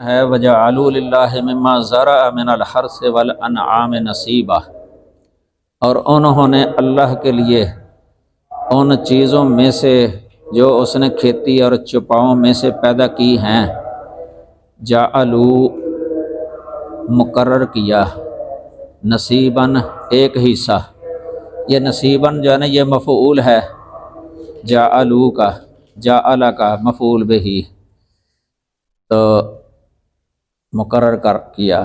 ہے وَجَعَلُوا لِلَّهِ مِمَّا زَرَعَ مِنَ الْحَرْثِ وَالْأَنْعَامِ نَصِیبًا، اور انہوں نے اللہ کے لیے ان چیزوں میں سے جو اس نے کھیتی اور چپاؤں میں سے پیدا کی ہیں، جعلوا مقرر کیا، نصیباً ایک حصہ۔ یہ نصیباً جو ہے نا، یہ مفعول ہے جعلوا کا، جعل کا مفعول بہ، تو مقرر کر کیا۔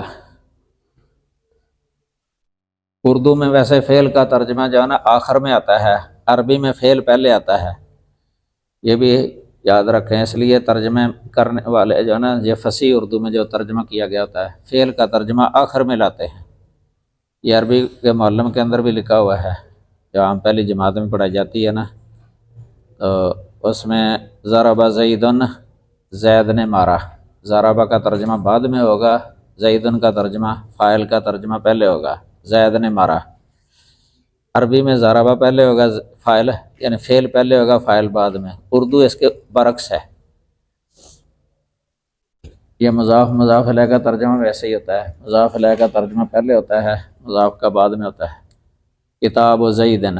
اردو میں ویسے فعل کا ترجمہ جو ہے نا آخر میں آتا ہے، عربی میں فعل پہلے آتا ہے، یہ بھی یاد رکھیں۔ اس لیے ترجمے کرنے والے جو ہے نا، یہ فصیح اردو میں جو ترجمہ کیا گیا ہوتا ہے، فعل کا ترجمہ آخر میں لاتے ہیں۔ یہ عربی کے معلم کے اندر بھی لکھا ہوا ہے، جو عام پہلی جماعت میں پڑھائی جاتی ہے نا، تو اس میں ضرب زید، زید نے مارا، ضربہ کا ترجمہ بعد میں ہوگا، زیدن کا ترجمہ، فاعل کا ترجمہ پہلے ہوگا، زید نے مارا۔ عربی میں ضربہ پہلے ہوگا فاعل، یعنی فعل پہلے ہوگا، فاعل بعد میں۔ اردو اس کے برعکس ہے، یہ مضاف مضاف الیہ کا ترجمہ ویسے ہی ہوتا ہے، مضاف الیہ کا ترجمہ پہلے ہوتا ہے، مضاف کا بعد میں ہوتا ہے۔ کتاب و زیدن،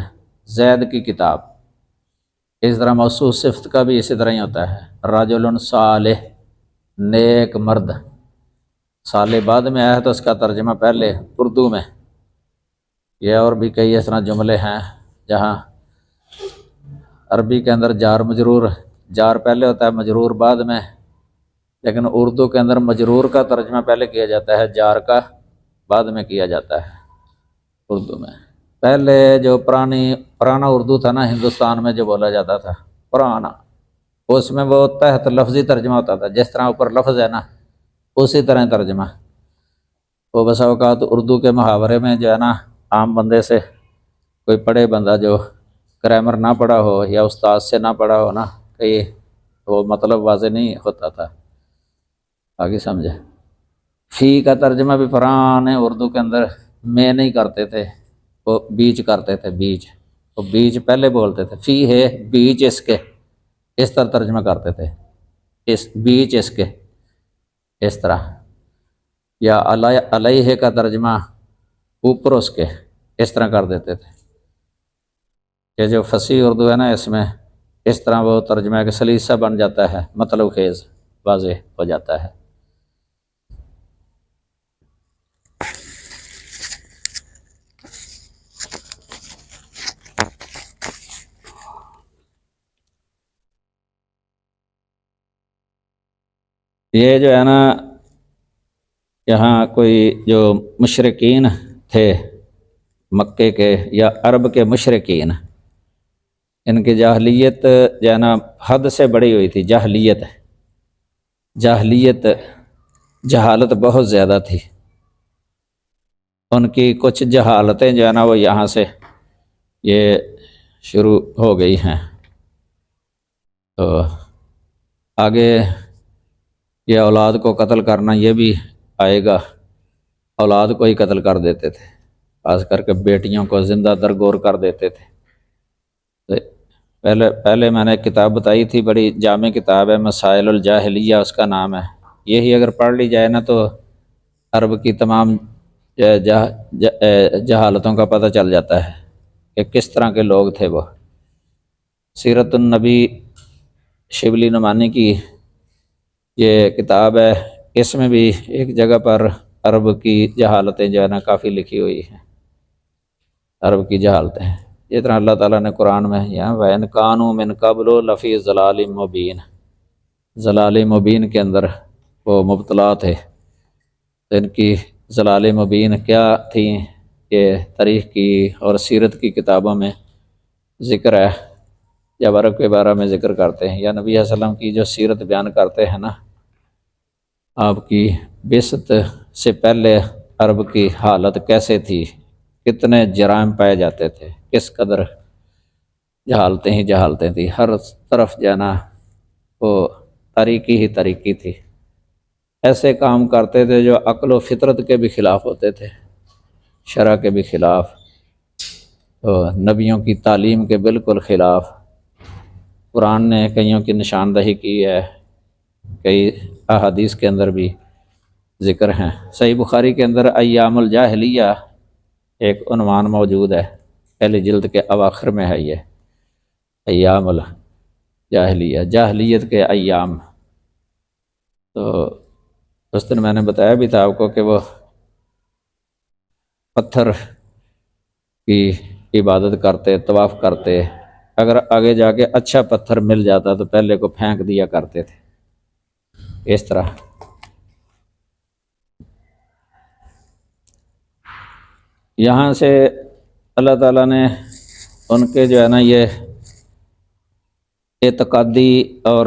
زید کی کتاب۔ اس طرح موصوف صفت کا بھی اسی طرح ہی ہوتا ہے، رجل صالح، نیک مرد۔ صالح بعد میں آیا ہے تو اس کا ترجمہ پہلے اردو میں۔ یہ اور بھی کئی اس طرح جملے ہیں جہاں عربی کے اندر جار مجرور، جار پہلے ہوتا ہے، مجرور بعد میں، لیکن اردو کے اندر مجرور کا ترجمہ پہلے کیا جاتا ہے، جار کا بعد میں کیا جاتا ہے اردو میں۔ پہلے جو پرانا اردو تھا نا، ہندوستان میں جو بولا جاتا تھا پرانا، اس میں وہ تحت لفظی ترجمہ ہوتا تھا، جس طرح اوپر لفظ ہے نا اسی طرح ترجمہ۔ وہ بسا اوقات اردو کے محاورے میں جو ہے نا، عام بندے سے کوئی پڑھے بندہ جو گرامر نہ پڑھا ہو یا استاد سے نہ پڑھا ہو نا، کئی وہ مطلب واضح نہیں ہوتا تھا، آگے سمجھے۔ فی کا ترجمہ بھی پرانے اردو کے اندر میں نہیں کرتے تھے، وہ بیچ کرتے تھے، بیچ، وہ بیچ پہلے بولتے تھے، فی ہے بیچ اس کے، اس طرح ترجمہ کرتے تھے، اس بیچ اس کے، اس طرح۔ یا علیہ کا ترجمہ اوپر اس کے، اس طرح کر دیتے تھے۔ یہ جو فصیح اردو ہے نا، اس میں اس طرح وہ ترجمہ کے سلیسہ بن جاتا ہے، مطلب خیز واضح ہو جاتا ہے۔ یہ جو ہے نا، یہاں کوئی جو مشرکین تھے مکے کے یا عرب کے مشرکین، ان کی جاہلیت جو ہے نا حد سے بڑی ہوئی تھی، جاہلیت جہالت بہت زیادہ تھی۔ ان کی کچھ جہالتیں جو ہے نا وہ یہاں سے یہ شروع ہو گئی ہیں، تو آگے یہ اولاد کو قتل کرنا یہ بھی آئے گا، اولاد کو ہی قتل کر دیتے تھے، خاص کر کے بیٹیوں کو زندہ درگور کر دیتے تھے۔ پہلے میں نے ایک کتاب بتائی تھی، بڑی جامع کتاب ہے، مسائل الجاہلیہ اس کا نام ہے۔ یہی اگر پڑھ لی جائے نا تو عرب کی تمام جہالتوں کا پتہ چل جاتا ہے کہ کس طرح کے لوگ تھے وہ۔ سیرت النبی شبلی نعمانی کی یہ کتاب ہے، اس میں بھی ایک جگہ پر عرب کی جہالتیں جو ہے نا کافی لکھی ہوئی ہیں، عرب کی جہالتیں۔ اس طرح اللہ تعالیٰ نے قرآن میں یہاں وَإِنْ كَانُوا مِنْ قَبْلُ لَفِي ضَلَالٍ مُبِينٍ، ضلال مبین کے اندر وہ مبتلا تھے۔ ان کی ضلال مبین کیا تھیں، یہ تاریخ کی اور سیرت کی کتابوں میں ذکر ہے، جب عرب کے بارے میں ذکر کرتے ہیں یا نبی صلی اللہ علیہ وسلم کی جو سیرت بیان کرتے ہیں نا، آپ کی بعثت سے پہلے عرب کی حالت کیسے تھی، کتنے جرائم پائے جاتے تھے، کس قدر جہالتیں ہی جہالتیں تھیں، ہر طرف جانا وہ تاریکی ہی تاریکی تھی۔ ایسے کام کرتے تھے جو عقل و فطرت کے بھی خلاف ہوتے تھے، شرع کے بھی خلاف، نبیوں کی تعلیم کے بالکل خلاف۔ قرآن نے کئیوں کی نشاندہی کی ہے، کئی احادیث کے اندر بھی ذکر ہیں۔ صحیح بخاری کے اندر ایام الجاہلیہ ایک عنوان موجود ہے، پہلی جلد کے اواخر میں ہے یہ ایام الجاہلیہ، جاہلیت کے ایام۔ تو اس دن میں نے بتایا بھی تھا آپ کو کہ وہ پتھر کی عبادت کرتے، طواف کرتے، اگر آگے جا کے اچھا پتھر مل جاتا تو پہلے کو پھینک دیا کرتے تھے، اس طرح۔ یہاں سے اللہ تعالیٰ نے ان کے جو ہے نا یہ اعتقادی اور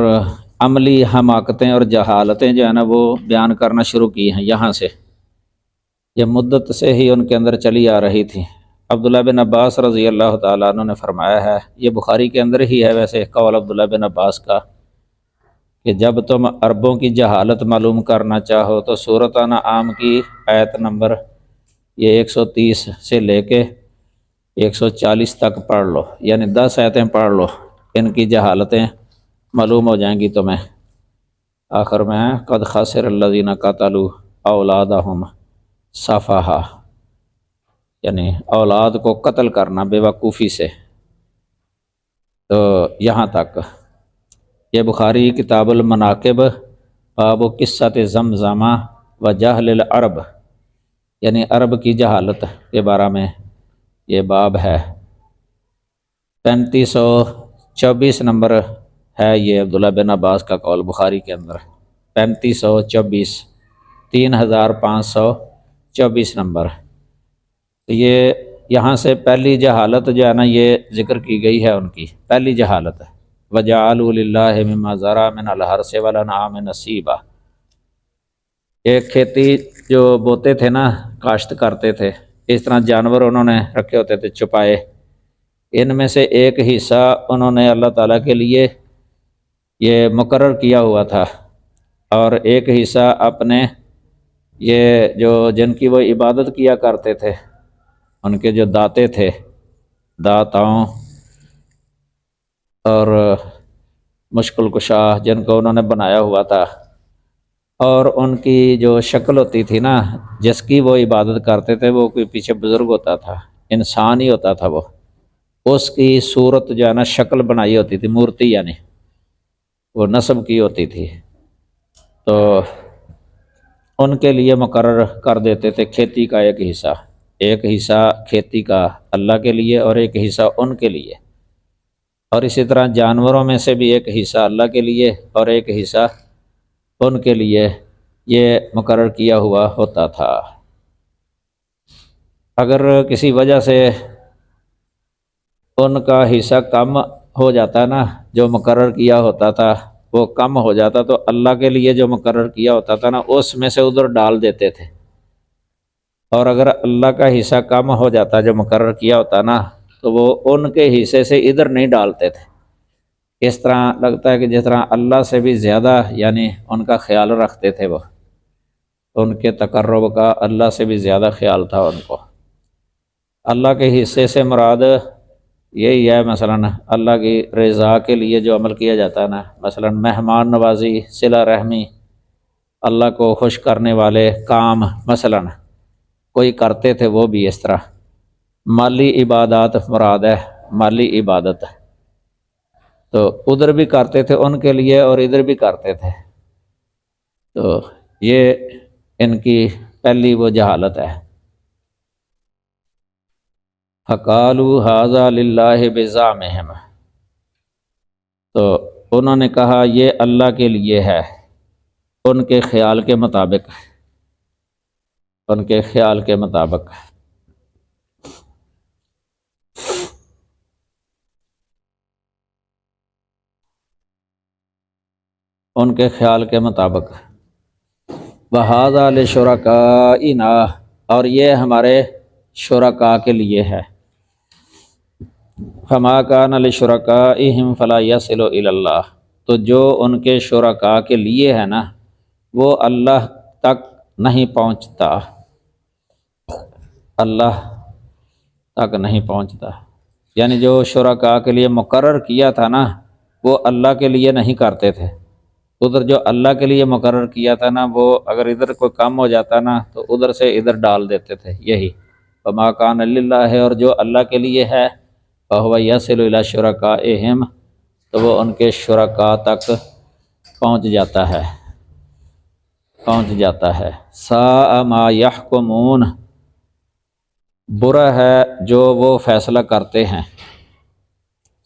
عملی حماقتیں اور جہالتیں جو ہے نا وہ بیان کرنا شروع کی ہیں۔ یہاں سے یہ مدت سے ہی ان کے اندر چلی آ رہی تھی۔ عبداللہ بن عباس رضی اللہ تعالیٰ عنہ نے فرمایا ہے، یہ بخاری کے اندر ہی ہے ویسے قول عبداللہ بن عباس کا، کہ جب تم عربوں کی جہالت معلوم کرنا چاہو تو سورۃ انعام کی آیت نمبر یہ 130 سے لے کے 140 تک پڑھ لو، یعنی 10 آیتیں پڑھ لو، ان کی جہالتیں معلوم ہو جائیں گی تمہیں۔ آخر میں قد خسر الذین قتلوا اولادہم سفہا، یعنی اولاد کو قتل کرنا بے وقوفی سے۔ تو یہاں تک یہ بخاری کتاب المناقب باب قصۃ زمزمہ و جہل العرب، یعنی عرب کی جہالت کے بارے میں یہ باب ہے۔ 3524 نمبر ہے یہ عبداللہ بن عباس کا قول بخاری کے اندر، 3524، 3524 نمبر۔ یہ یہاں سے پہلی جہالت جو ہے نا یہ ذکر کی گئی ہے، ان کی پہلی جہالت ہے۔ وَجَعَلُوا لِلَّهِ مِمَّا ذَرَأَ مِنَ الْحَرْثِ وَالْأَنْعَامِ نَصِيبًا، ایک کھیتی جو بوتے تھے نا، کاشت کرتے تھے، اس طرح جانور انہوں نے رکھے ہوتے تھے چھپائے، ان میں سے ایک حصہ انہوں نے اللہ تعالیٰ کے لیے یہ مقرر کیا ہوا تھا، اور ایک حصہ اپنے یہ جو جن کی وہ عبادت کیا کرتے تھے، ان کے جو داتے تھے، داتاؤں اور مشکل کشا جن کو انہوں نے بنایا ہوا تھا، اور ان کی جو شکل ہوتی تھی نا جس کی وہ عبادت کرتے تھے، وہ کوئی پیچھے بزرگ ہوتا تھا، انسان ہی ہوتا تھا، وہ اس کی صورت جو ہے نا شکل بنائی ہوتی تھی، مورتی یعنی وہ نصب کی ہوتی تھی، تو ان کے لیے مقرر کر دیتے تھے کھیتی کا ایک حصہ کھیتی کا اللہ کے لیے اور ایک حصہ ان کے لیے، اور اسی طرح جانوروں میں سے بھی ایک حصہ اللہ کے لیے اور ایک حصہ ان کے لیے یہ مقرر کیا ہوا ہوتا تھا۔ اگر کسی وجہ سے ان کا حصہ کم ہو جاتا نا، جو مقرر کیا ہوتا تھا وہ کم ہو جاتا، تو اللہ کے لیے جو مقرر کیا ہوتا تھا نا اس میں سے ادھر ڈال دیتے تھے، اور اگر اللہ کا حصہ کم ہو جاتا جو مقرر کیا ہوتا نا تو وہ ان کے حصے سے ادھر نہیں ڈالتے تھے۔ اس طرح لگتا ہے کہ جس طرح اللہ سے بھی زیادہ یعنی ان کا خیال رکھتے تھے، وہ ان کے تقرب کا اللہ سے بھی زیادہ خیال تھا ان کو۔ اللہ کے حصے سے مراد یہی ہے، مثلا اللہ کی رضا کے لیے جو عمل کیا جاتا ہے نا، مثلا مہمان نوازی، صلہ رحمی، اللہ کو خوش کرنے والے کام مثلا کوئی کرتے تھے، وہ بھی اس طرح مالی عبادات مراد ہے، مالی عبادت، تو ادھر بھی کرتے تھے ان کے لیے اور ادھر بھی کرتے تھے، تو یہ ان کی پہلی وہ جہالت ہے۔ فَقَالُوا هَذَا لِلَّهِ بِزَعْمِهِمْ، تو انہوں نے کہا یہ اللہ کے لیے ہے، ان کے خیال کے مطابق، ان کے خیال کے مطابق۔ ان کے خیال کے مطابق۔ وَهَذَا لِشُرَكَائِنَا، اور یہ ہمارے شرکاء کے لیے ہے۔ فَمَا كَانَ لِشُرَكَائِهِمْ فَلَا يَصِلُ إِلَى اللَّهِ، تو جو ان کے شرکاء کے لیے ہے نا وہ اللہ تک نہیں پہنچتا، اللہ تک نہیں پہنچتا، یعنی جو شرکاء کے لیے مقرر کیا تھا نا وہ اللہ کے لیے نہیں کرتے تھے، ادھر جو اللہ کے لیے مقرر کیا تھا نا، وہ اگر ادھر کوئی کم ہو جاتا نا تو ادھر سے ادھر ڈال دیتے تھے، یہی وما کان للہ ہے، اور جو اللہ کے لیے ہے فہو یصل الی شرکائہم، تو وہ ان کے شرکاء تک پہنچ جاتا ہے ساء ما یحکمون، برا ہے جو وہ فیصلہ کرتے ہیں،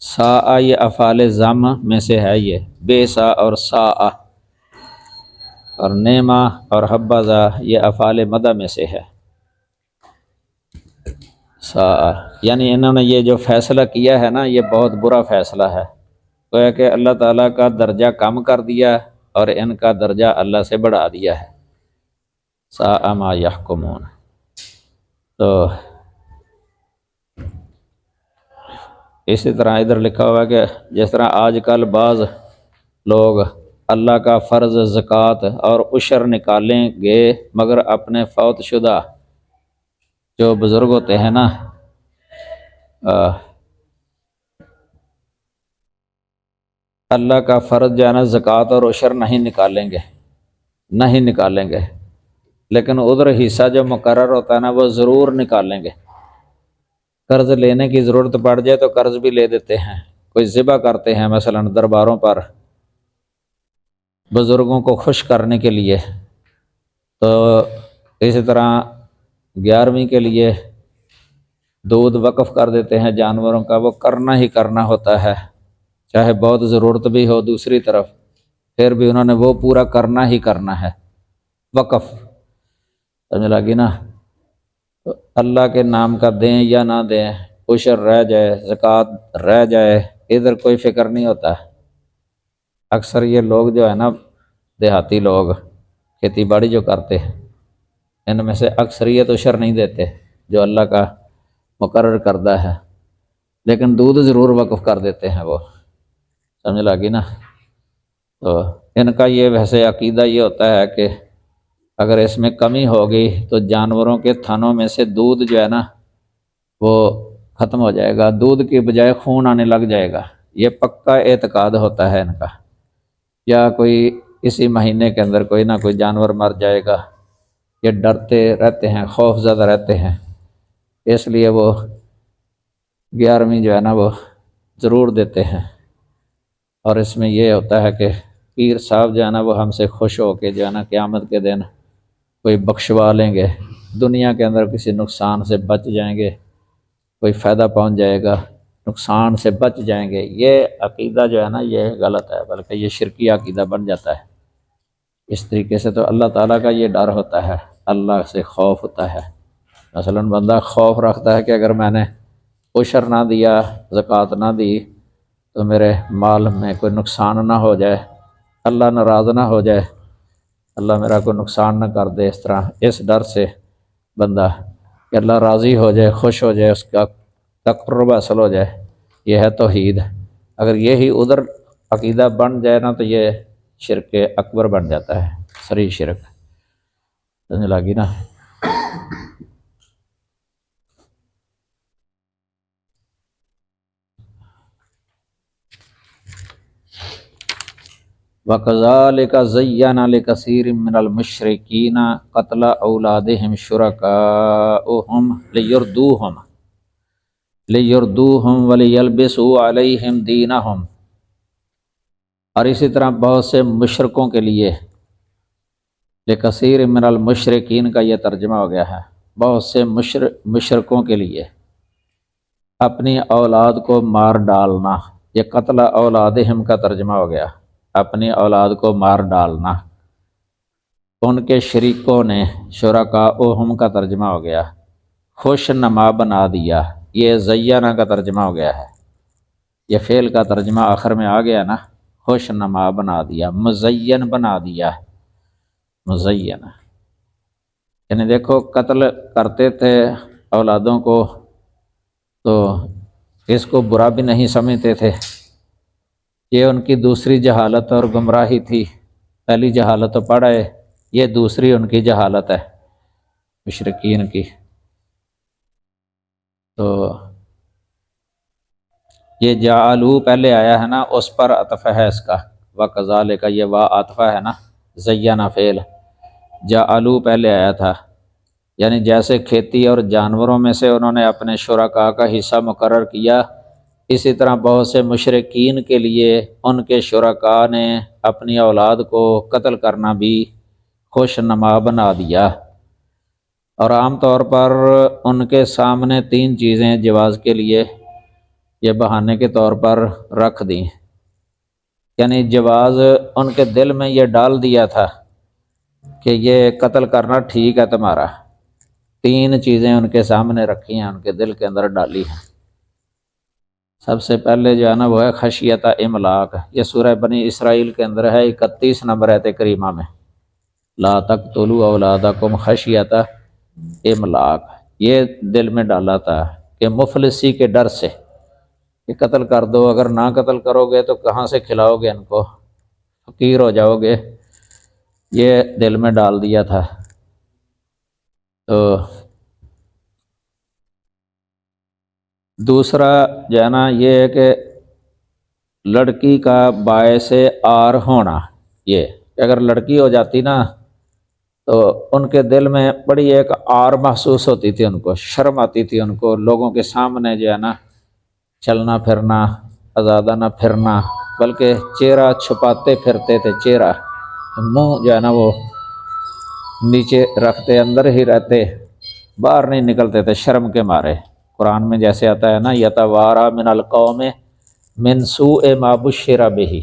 ساء یہ افعال ضم میں سے ہے، یہ بے سا اور ساء، اور نعمہ اور حبذا یہ افعال مدح میں سے ہے، ساء یعنی انہوں نے یہ جو فیصلہ کیا ہے نا یہ بہت برا فیصلہ ہے، گویا کہ اللہ تعالیٰ کا درجہ کم کر دیا اور ان کا درجہ اللہ سے بڑھا دیا ہے، ساء ما یحکمون۔ تو اسی طرح ادھر لکھا ہوا ہے کہ جس طرح آج کل بعض لوگ اللہ کا فرض زکوٰۃ اور عشر نکالیں گے مگر اپنے فوت شدہ جو بزرگ ہوتے ہیں نا اللہ کا فرض جو ہے نا زکوٰۃ اور عشر نہیں نکالیں گے، لیکن ادھر حصہ جو مقرر ہوتا ہے نا وہ ضرور نکالیں گے۔ قرض لینے کی ضرورت پڑ جائے تو قرض بھی لے دیتے ہیں، کوئی ذبح کرتے ہیں مثلا درباروں پر بزرگوں کو خوش کرنے کے لیے، تو اسی طرح 11ویں کے لیے دودھ وقف کر دیتے ہیں جانوروں کا، وہ کرنا ہی کرنا ہوتا ہے، چاہے بہت ضرورت بھی ہو دوسری طرف، پھر بھی انہوں نے وہ پورا کرنا ہی کرنا ہے، وقف، سمجھ لگی نا؟ تو اللہ کے نام کا دیں یا نہ دیں، عشر رہ جائے زکوٰۃ رہ جائے، ادھر کوئی فکر نہیں ہوتا۔ اکثر یہ لوگ جو ہے نا دیہاتی لوگ کھیتی باڑی جو کرتے ہیں ان میں سے اکثریت عشر نہیں دیتے جو اللہ کا مقرر کردہ ہے، لیکن دودھ ضرور وقف کر دیتے ہیں، وہ سمجھ لگی نا؟ تو ان کا یہ ویسے عقیدہ یہ ہوتا ہے کہ اگر اس میں کمی ہوگی تو جانوروں کے تھنوں میں سے دودھ جو ہے نا وہ ختم ہو جائے گا، دودھ کی بجائے خون آنے لگ جائے گا، یہ پکا اعتقاد ہوتا ہے ان کا، یا کوئی اسی مہینے کے اندر کوئی نہ کوئی جانور مر جائے گا، یہ ڈرتے رہتے ہیں، خوف زدہ رہتے ہیں، اس لیے وہ 11ویں جو ہے نا وہ ضرور دیتے ہیں۔ اور اس میں یہ ہوتا ہے کہ پیر صاحب جو ہے نا وہ ہم سے خوش ہو کے جو ہے نا قیامت کے دن کوئی بخشوا لیں گے، دنیا کے اندر کسی نقصان سے بچ جائیں گے، کوئی فائدہ پہنچ جائے گا، نقصان سے بچ جائیں گے۔ یہ عقیدہ جو ہے نا یہ غلط ہے، بلکہ یہ شرکی عقیدہ بن جاتا ہے۔ اس طریقے سے تو اللہ تعالیٰ کا یہ ڈر ہوتا ہے، اللہ سے خوف ہوتا ہے۔ مثلا بندہ خوف رکھتا ہے کہ اگر میں نے عشر نہ دیا، زکوٰۃ نہ دی تو میرے مال میں کوئی نقصان نہ ہو جائے، اللہ ناراض نہ ہو جائے، اللہ میرا کوئی نقصان نہ کر دے، اس طرح اس ڈر سے بندہ کہ اللہ راضی ہو جائے، خوش ہو جائے، اس کا تقرب حاصل ہو جائے، یہ ہے توحید۔ اگر یہی ادھر عقیدہ بن جائے نا تو یہ شرک اکبر بن جاتا ہے، صریح شرک، سمجھ لگی نا؟ وَكَذَلِكَ زَيَّنَ لِكَثِيرٍ مِّنَ الْمُشْرِكِينَ قَتْلَ أَوْلَادِهِمْ شُرَكَاؤُهُمْ لِيُرْدُوهُمْ وَلِيَلْبِسُوا عَلَيْهِمْ دِينَهُمْ۔ اور اسی طرح بہت سے مشرکوں کے لیے، لِكَثِيرٍ مِّنَ الْمُشْرِكِينَ کا یہ ترجمہ ہو گیا ہے، بہت سے مشرکوں کے لیے اپنی اولاد کو مار ڈالنا، یہ قتل اولادہم کا ترجمہ ہو گیا، اپنی اولاد کو مار ڈالنا، ان کے شریکوں نے، شرکاؤہم کا ترجمہ ہو گیا، خوش نما بنا دیا، یہ زینا کا ترجمہ ہو گیا ہے، یہ فعل کا ترجمہ آخر میں آ گیا نا، خوش نما بنا دیا، مزین بنا دیا، مزین، یعنی دیکھو قتل کرتے تھے اولادوں کو تو اس کو برا بھی نہیں سمجھتے تھے، یہ ان کی دوسری جہالت اور گمراہی تھی، پہلی جہالت تو پڑھ آئے، یہ دوسری ان کی جہالت ہے مشرکین کی۔ تو یہ جعلو پہلے آیا ہے نا، اس پر عطف ہے اس کا، وَكَذَلِكَ یہ وا عاطفہ ہے نا، زینا فعل، جعلوا پہلے آیا تھا، یعنی جیسے کھیتی اور جانوروں میں سے انہوں نے اپنے شرکاء کا حصہ مقرر کیا، اسی طرح بہت سے مشرکین کے لیے ان کے شرکاء نے اپنی اولاد کو قتل کرنا بھی خوش نما بنا دیا، اور عام طور پر ان کے سامنے تین چیزیں جواز کے لیے یہ بہانے کے طور پر رکھ دیں، یعنی جواز ان کے دل میں یہ ڈال دیا تھا کہ یہ قتل کرنا ٹھیک ہے تمہارا، تین چیزیں ان کے سامنے رکھی ہیں، ان کے دل کے اندر ڈالی ہیں۔ سب سے پہلے جو ہے نا وہ ہے خشیت املاق، یہ سورہ بنی اسرائیل کے اندر ہے 31 نمبر آیت کریمہ میں، لا تقتلوا اولادکم خشیت املاق، یہ دل میں ڈالا تھا کہ مفلسی کے ڈر سے کہ قتل کر دو، اگر نہ قتل کرو گے تو کہاں سے کھلاؤ گے ان کو، فقیر ہو جاؤ گے، یہ دل میں ڈال دیا تھا۔ تو دوسرا جو ہے نا یہ ہے کہ لڑکی کا باعث آر ہونا، یہ اگر لڑکی ہو جاتی نا تو ان کے دل میں بڑی ایک آر محسوس ہوتی تھی، ان کو شرم آتی تھی، ان کو لوگوں کے سامنے جو ہے نا چلنا پھرنا، آزادہ نہ پھرنا، بلکہ چہرہ چھپاتے پھرتے تھے، چہرہ منہ جو ہے نا وہ نیچے رکھتے، اندر ہی رہتے، باہر نہیں نکلتے تھے شرم کے مارے۔ قرآن میں جیسے آتا ہے نا یتوارا من القوم من سوء ما بشر بہ،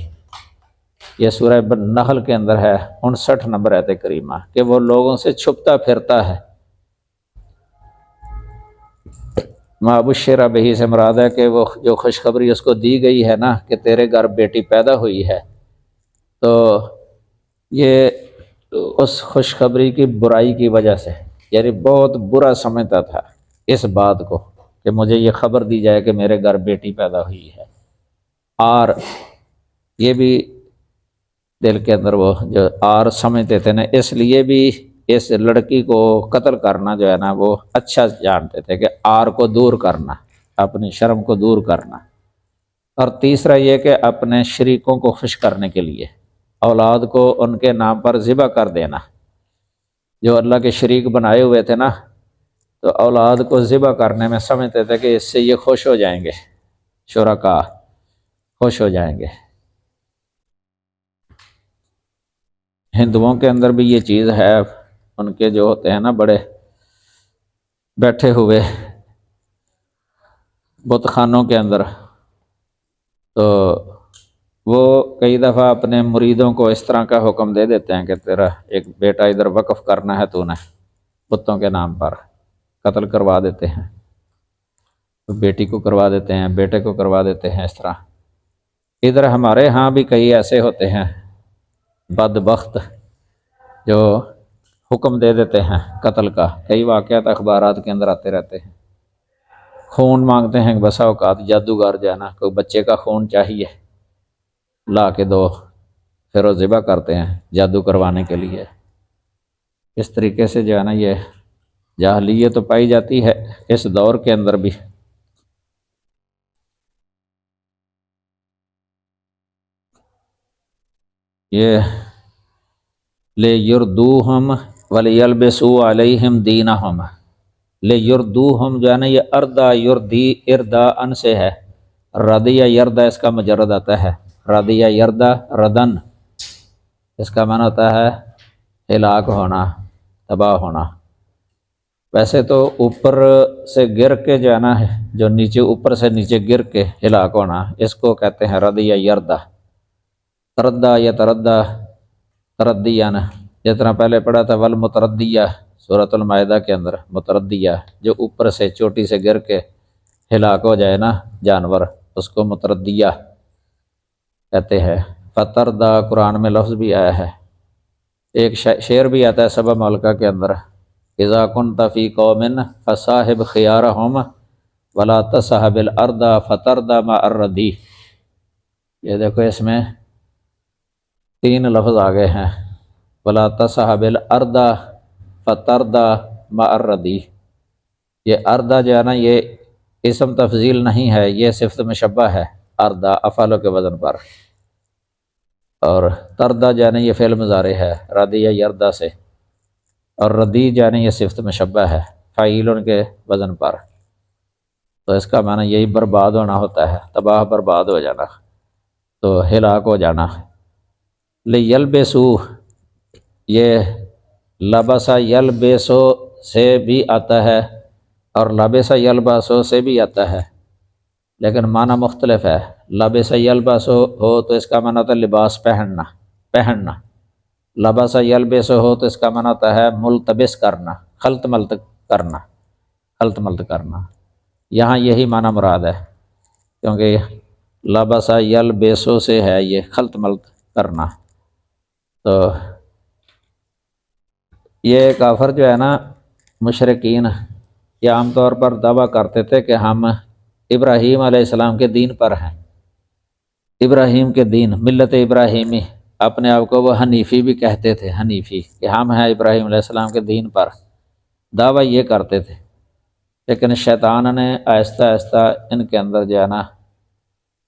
یہ سورہ نحل کے اندر ہے 59 نمبر آیت کریمہ، کہ وہ لوگوں سے چھپتا پھرتا ہے۔ ما بشر بہ سے مراد ہے کہ وہ جو خوشخبری اس کو دی گئی ہے نا کہ تیرے گھر بیٹی پیدا ہوئی ہے، تو یہ اس خوشخبری کی برائی کی وجہ سے، یعنی بہت برا سمجھتا تھا اس بات کو کہ مجھے یہ خبر دی جائے کہ میرے گھر بیٹی پیدا ہوئی ہے، اور یہ بھی دل کے اندر وہ جو آر سمجھتے تھے نا، اس لیے بھی اس لڑکی کو قتل کرنا جو ہے نا وہ اچھا جانتے تھے کہ آر کو دور کرنا، اپنی شرم کو دور کرنا۔ اور تیسرا یہ کہ اپنے شریکوں کو خوش کرنے کے لیے اولاد کو ان کے نام پر ذبح کر دینا، جو اللہ کے شریک بنائے ہوئے تھے نا، تو اولاد کو ذبح کرنے میں سمجھتے تھے کہ اس سے یہ خوش ہو جائیں گے، شرکاء خوش ہو جائیں گے۔ ہندوؤں کے اندر بھی یہ چیز ہے، ان کے جو ہوتے ہیں نا بڑے بیٹھے ہوئے بت خانوں کے اندر، تو وہ کئی دفعہ اپنے مریدوں کو اس طرح کا حکم دے دیتے ہیں کہ تیرا ایک بیٹا ادھر وقف کرنا ہے، تو نے بتوں کے نام پر قتل کروا دیتے ہیں، بیٹی کو کروا دیتے ہیں، بیٹے کو کروا دیتے ہیں۔ اس طرح ادھر ہمارے ہاں بھی کئی ایسے ہوتے ہیں بدبخت جو حکم دے دیتے ہیں قتل کا، کئی واقعات اخبارات کے اندر آتے رہتے ہیں، خون مانگتے ہیں، بسا اوقات جادوگر جانا کوئی بچے کا خون چاہیے لا کے دو، پھر وہ ذبح کرتے ہیں جادو کروانے کے لیے۔ اس طریقے سے جو ہے نا یہ جاہلیت تو پائی جاتی ہے اس دور کے اندر بھی۔ یہ لیردوہم ولیلبسوا علیہم دینہم، لیردوہم جو ہے نا یہ اردہ یردی اردا ان سے ہے، ردیہ یردہ اس کا مجرد آتا ہے، ردیہ یردہ ردن، اس کا معنی ہوتا ہے ہلاک ہونا، تباہ ہونا۔ ویسے تو اوپر سے گر کے جو ہے نا، جو نیچے اوپر سے نیچے گر کے ہلاک ہونا، اس کو کہتے ہیں ردیہ یردہ، تردہ یا تردہ تردیہ نا، جس طرح پہلے پڑھا تھا والمتردیہ سورۃ المائدہ کے اندر، متردیہ جو اوپر سے چوٹی سے گر کے ہلاک ہو جائے نا جانور، اس کو متردیہ کہتے ہیں۔ فتردہ قرآن میں لفظ بھی آیا ہے، ایک شعر بھی آتا ہے سبع ملکہ کے اندر، اذا کنت فی قوم فصاحب خیارہم ولا تصحب الارض فتردى مع الردی، یہ دیکھو اس میں 3 لفظ آگئے ہیں، ولا تصحب الارض فتردى مع الردی، یہ اردہ جو ہے نا یہ اسم تفضیل نہیں ہے، یہ صفت مشبہ ہے، اردہ افعل کے وزن پر، اور تردہ جانے یہ فعل مضارع ہے ردیہ یردہ سے، اور ردی جانے یہ صفت مشبہ ہے فاعل ان کے وزن پر، تو اس کا معنی یہی برباد ہونا ہوتا ہے، تباہ برباد ہو جانا، تو ہلاک ہو جانا۔ لیلبسو، یہ لبسا یلبسو سے بھی آتا ہے اور لبسا یلبسو سے بھی آتا ہے، لیکن معنی مختلف ہے۔ لبسا یلبسو ہو تو اس کا معنی ہوتا ہے لباس پہننا، پہننا۔ لبسا یلبسو ہو تو اس کا معنی ہوتا ہے ملتبس کرنا، خلط ملط کرنا، خلط ملط کرنا۔ یہاں یہی معنی مراد ہے، کیونکہ لبسا یلبسو سے ہے یہ خلط ملط کرنا۔ تو یہ کافر جو ہے نا مشرکین، یہ عام طور پر دعویٰ کرتے تھے کہ ہم ابراہیم علیہ السلام کے دین پر ہیں، ابراہیم کے دین، ملت ابراہیمی، اپنے آپ کو وہ حنیفی بھی کہتے تھے، حنیفی، کہ ہم ہیں ابراہیم علیہ السلام کے دین پر، دعویٰ یہ کرتے تھے۔ لیکن شیطان نے آہستہ آہستہ ان کے اندر جو ہے نا،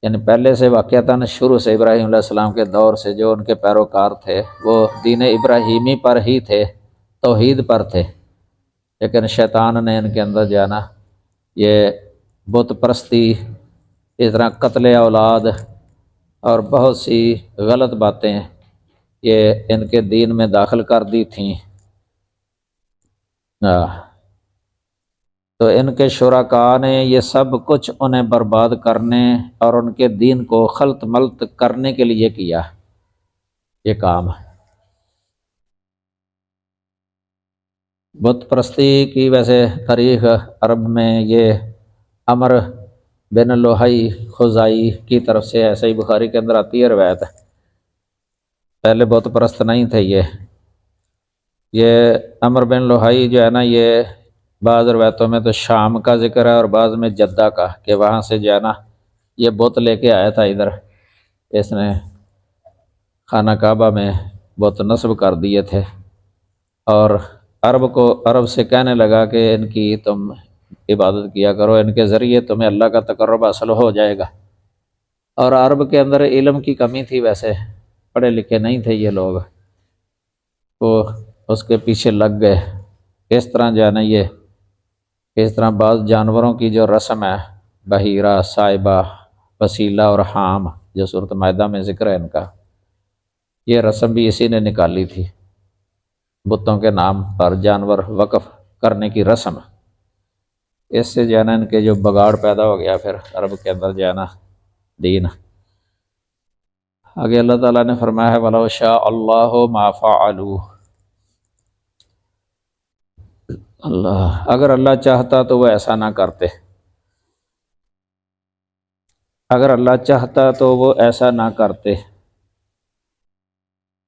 یعنی پہلے سے واقعتاً شروع سے ابراہیم علیہ السلام کے دور سے جو ان کے پیروکار تھے وہ دین ابراہیمی پر ہی تھے، توحید پر تھے، لیکن شیطان نے ان کے اندر جو ہے نا یہ بت پرستی، اس طرح قتل اولاد اور بہت سی غلط باتیں یہ ان کے دین میں داخل کر دی تھیں۔ تو ان کے شرکاء نے یہ سب کچھ انہیں برباد کرنے اور ان کے دین کو خلط ملط کرنے کے لیے کیا یہ کام۔ بت پرستی کی ویسے تاریخ عرب میں یہ عمر بن لوہی خزائی کی طرف سے ہے، صحیح بخاری کے اندر آتی ہے روایت، پہلے بت پرست نہیں تھے یہ عمر بن لوہی جو ہے نا، یہ بعض روایتوں میں تو شام کا ذکر ہے اور بعض میں جدہ کا، کہ وہاں سے جو ہے نا یہ بت لے کے آیا تھا ادھر، اس نے خانہ کعبہ میں بت نصب کر دیے تھے، اور عرب سے کہنے لگا کہ ان کی تم عبادت کیا کرو، ان کے ذریعے تمہیں اللہ کا تقرب حاصل ہو جائے گا۔ اور عرب کے اندر علم کی کمی تھی، ویسے پڑھے لکھے نہیں تھے یہ لوگ، وہ اس کے پیچھے لگ گئے۔ اس طرح جانا یہ اس طرح بعض جانوروں کی جو رسم ہے، بحیرہ، صائبہ، وسیلہ اور حام، جو سورۃ مائدہ میں ذکر ہے ان کا، یہ رسم بھی اسی نے نکالی تھی، بتوں کے نام پر جانور وقف کرنے کی رسم۔ اس سے جانا ان کے جو بگاڑ پیدا ہو گیا پھر عرب کے اندر جانا دین۔ آگے اللہ تعالیٰ نے فرمایا ہے وَلَوْ شَاءَ اللَّهُ مَا فَعَلُوهُ، اگر اللہ چاہتا تو وہ ایسا نہ کرتے، اگر اللہ چاہتا تو وہ ایسا نہ کرتے۔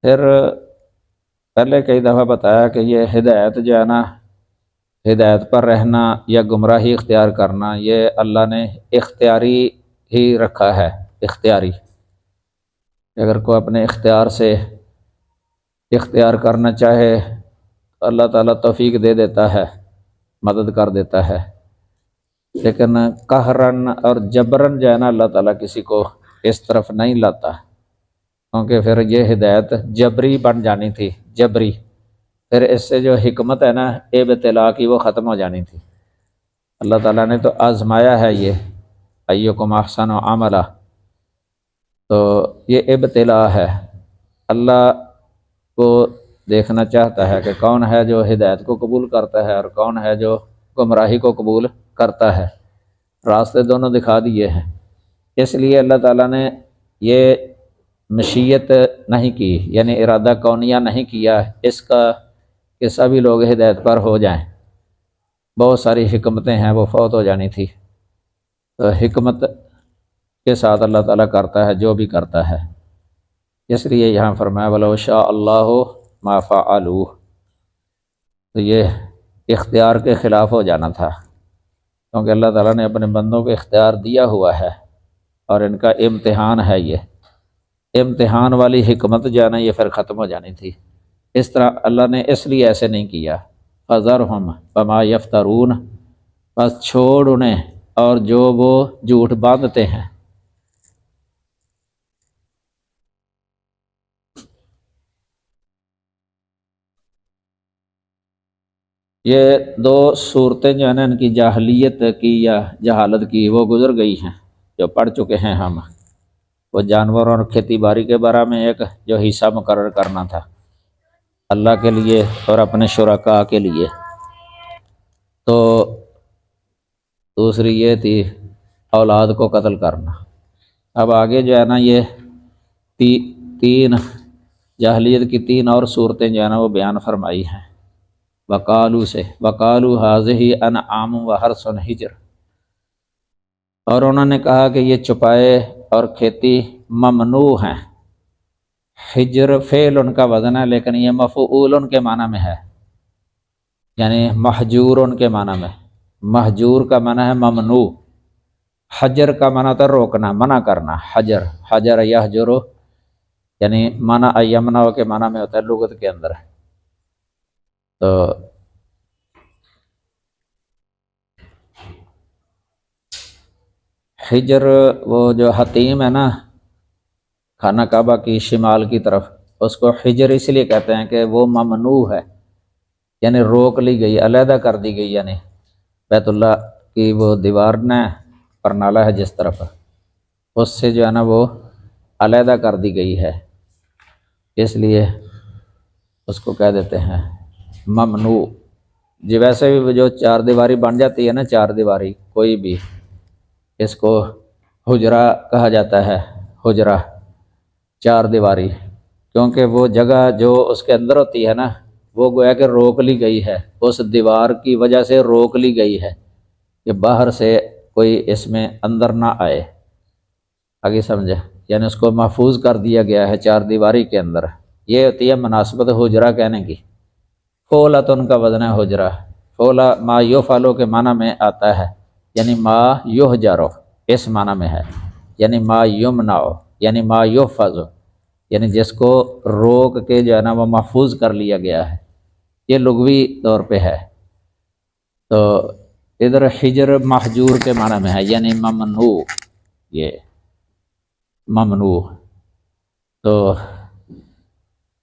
پھر پہلے کئی دفعہ بتایا کہ یہ ہدایت جو ہے نا، ہدایت پر رہنا یا گمراہی اختیار کرنا، یہ اللہ نے اختیاری ہی رکھا ہے، اختیاری۔ اگر کوئی اپنے اختیار سے اختیار کرنا چاہے تو اللہ تعالیٰ توفیق دے دیتا ہے، مدد کر دیتا ہے، لیکن قہرن اور جبرن جو ہے نا اللہ تعالیٰ کسی کو اس طرف نہیں لاتا، کیونکہ پھر یہ ہدایت جبری بن جانی تھی، جبری، پھر اس سے جو حکمت ہے نا ابتلا کی وہ ختم ہو جانی تھی۔ اللہ تعالیٰ نے تو آزمایا ہے یہ ایکم احسن عملا، تو یہ ابتلا ہے، اللہ کو دیکھنا چاہتا ہے کہ کون ہے جو ہدایت کو قبول کرتا ہے اور کون ہے جو گمراہی کو قبول کرتا ہے، راستے دونوں دکھا دیے ہیں۔ اس لیے اللہ تعالیٰ نے یہ مشیت نہیں کی، یعنی ارادہ کونیہ نہیں کیا اس کا کہ سبھی لوگ ہدایت پر ہو جائیں، بہت ساری حکمتیں ہیں وہ فوت ہو جانی تھی، تو حکمت کے ساتھ اللہ تعالیٰ کرتا ہے جو بھی کرتا ہے۔ اس لیے یہاں فرمایا وَلَوْ شَاءَ اللَّهُ مَا فَعَلُوهُ، تو یہ اختیار کے خلاف ہو جانا تھا، کیونکہ اللہ تعالیٰ نے اپنے بندوں کو اختیار دیا ہوا ہے اور ان کا امتحان ہے، یہ امتحان والی حکمت جو ہے نا یہ پھر ختم ہو جانی تھی۔ اس طرح اللہ نے اس لیے ایسے نہیں کیا، فَذَرْهُمْ وَمَا يَفْتَرُونَ، بس چھوڑ انہیں اور جو وہ جھوٹ باندھتے ہیں۔ یہ دو صورتیں جو ہے نا ان کی جاہلیت کی یا جہالت کی وہ گزر گئی ہیں، جو پڑھ چکے ہیں ہم۔ وہ جانوروں اور کھیتی باڑی کے بارے میں ایک جو حصہ مقرر کرنا تھا اللہ کے لیے اور اپنے شرکاء کے لیے، تو دوسری یہ تھی اولاد کو قتل کرنا۔ اب آگے جو ہے نا یہ تین جاہلیت کی تین اور صورتیں جو ہے نا وہ بیان فرمائی ہیں۔ وقالو سے وقالو حاضہ انعام و حرث حجر، اور انہوں نے کہا کہ یہ چپائے اور کھیتی ممنوع ہیں۔ حجر فعل ان کا وزن ہے، لیکن یہ مفعول ان کے معنی میں ہے، یعنی محجور ان کے معنی میں۔ محجور کا معنی ہے ممنوع، حجر کا معنی تھا روکنا، منع کرنا۔ حجر حجر یحجر یعنی منع یمنع کے معنی میں ہوتا ہے لغت کے اندر۔ تو حجر وہ جو حتیم ہے نا خانہ کعبہ کی شمال کی طرف، اس کو حجر اس لیے کہتے ہیں کہ وہ ممنوع ہے، یعنی روک لی گئی، علیحدہ کر دی گئی، یعنی بیت اللہ کی وہ دیوار نے پر نالا ہے جس طرف، اس سے جو ہے نا وہ علیحدہ کر دی گئی ہے، اس لیے اس کو کہہ دیتے ہیں ممنوع۔ جی ویسے بھی جو چار دیواری بن جاتی ہے نا، چار دیواری کوئی بھی، اس کو حجرہ کہا جاتا ہے، حجرہ چار دیواری، کیونکہ وہ جگہ جو اس کے اندر ہوتی ہے نا وہ گویا کہ روک لی گئی ہے، اس دیوار کی وجہ سے روک لی گئی ہے کہ باہر سے کوئی اس میں اندر نہ آئے، آگے سمجھے، یعنی اس کو محفوظ کر دیا گیا ہے چار دیواری کے اندر۔ یہ ہوتی ہے مناسبت حجرہ کہنے کی۔ فولتن کا وزن ہے حجرہ، فولا ما یفعلو کے معنی میں آتا ہے، یعنی ما یحجرو اس معنی میں ہے، یعنی ما یمنعو یعنی ما یحفظ، یعنی جس کو روک کے جو ہے نا وہ محفوظ کر لیا گیا ہے، یہ لغوی طور پہ ہے۔ تو ادھر حجر محجور کے معنی میں ہے، یعنی ممنوع، یہ ممنوع۔ تو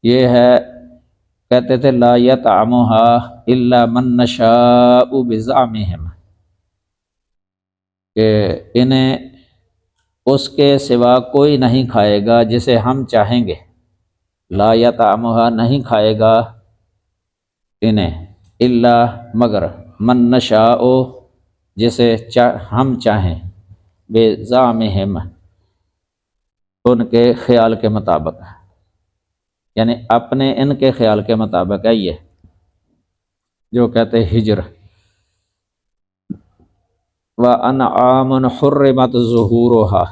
یہ ہے، کہتے تھے لا یطعمها الا من نشاء بزعمهم، کہ انہیں اس کے سوا کوئی نہیں کھائے گا جسے ہم چاہیں گے، لا یطعمها نہیں کھائے گا انہیں، الا مگر، من نشاء جسے ہم چاہیں، بزعمهم ان کے خیال کے مطابق، یعنی اپنے ان کے خیال کے مطابق ہے یہ جو کہتے ہجر۔ وَأَنْعَامٌ حُرِّمَتْ ظُهُورُهَا،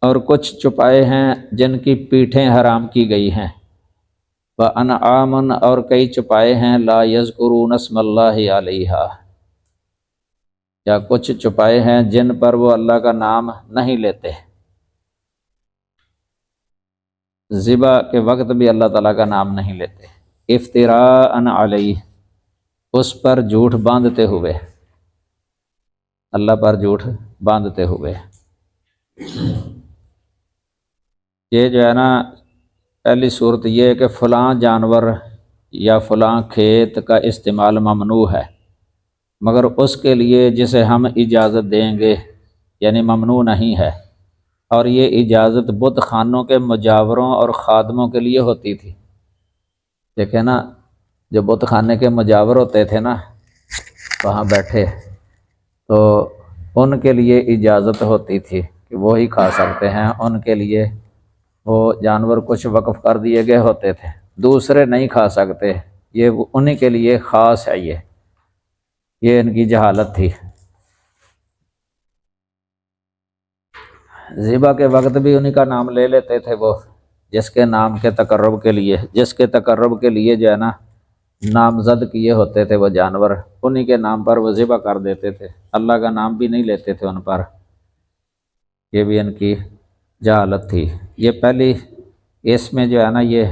اور کچھ چپائے ہیں جن کی پیٹھیں حرام کی گئی ہیں۔ وَأَنْعَامٌ اور کئی چپائے ہیں لا يذكرون اسم اللہ علیہا، یا کچھ چپائے ہیں جن پر وہ اللہ کا نام نہیں لیتے، ذبح کے وقت بھی اللہ تعالیٰ کا نام نہیں لیتے، افتراء علیہ اس پر جھوٹ باندھتے ہوئے، اللہ پر جھوٹ باندھتے ہوئے۔ یہ جو ہے نا پہلی صورت یہ ہے کہ فلاں جانور یا فلاں کھیت کا استعمال ممنوع ہے، مگر اس کے لیے جسے ہم اجازت دیں گے یعنی ممنوع نہیں ہے، اور یہ اجازت بت خانوں کے مجاوروں اور خادموں کے لیے ہوتی تھی۔ دیکھیں نا، جو بت خانے کے مجاور ہوتے تھے نا وہاں بیٹھے، تو ان کے لیے اجازت ہوتی تھی کہ وہی کھا سکتے ہیں، ان کے لیے وہ جانور کچھ وقف کر دیے گئے ہوتے تھے، دوسرے نہیں کھا سکتے، یہ انہی کے لیے خاص ہے، یہ ان کی جہالت تھی۔ ذبح کے وقت بھی انہی کا نام لے لیتے تھے وہ، جس کے نام کے تقرب کے لیے، جس کے تقرب کے لیے جو ہے نا نامزد کیے ہوتے تھے وہ جانور، انہی کے نام پر وہ ذبح کر دیتے تھے، اللہ کا نام بھی نہیں لیتے تھے ان پر۔ یہ بھی ان کی جہالت تھی۔ یہ پہلی اس میں جو ہے نا یہ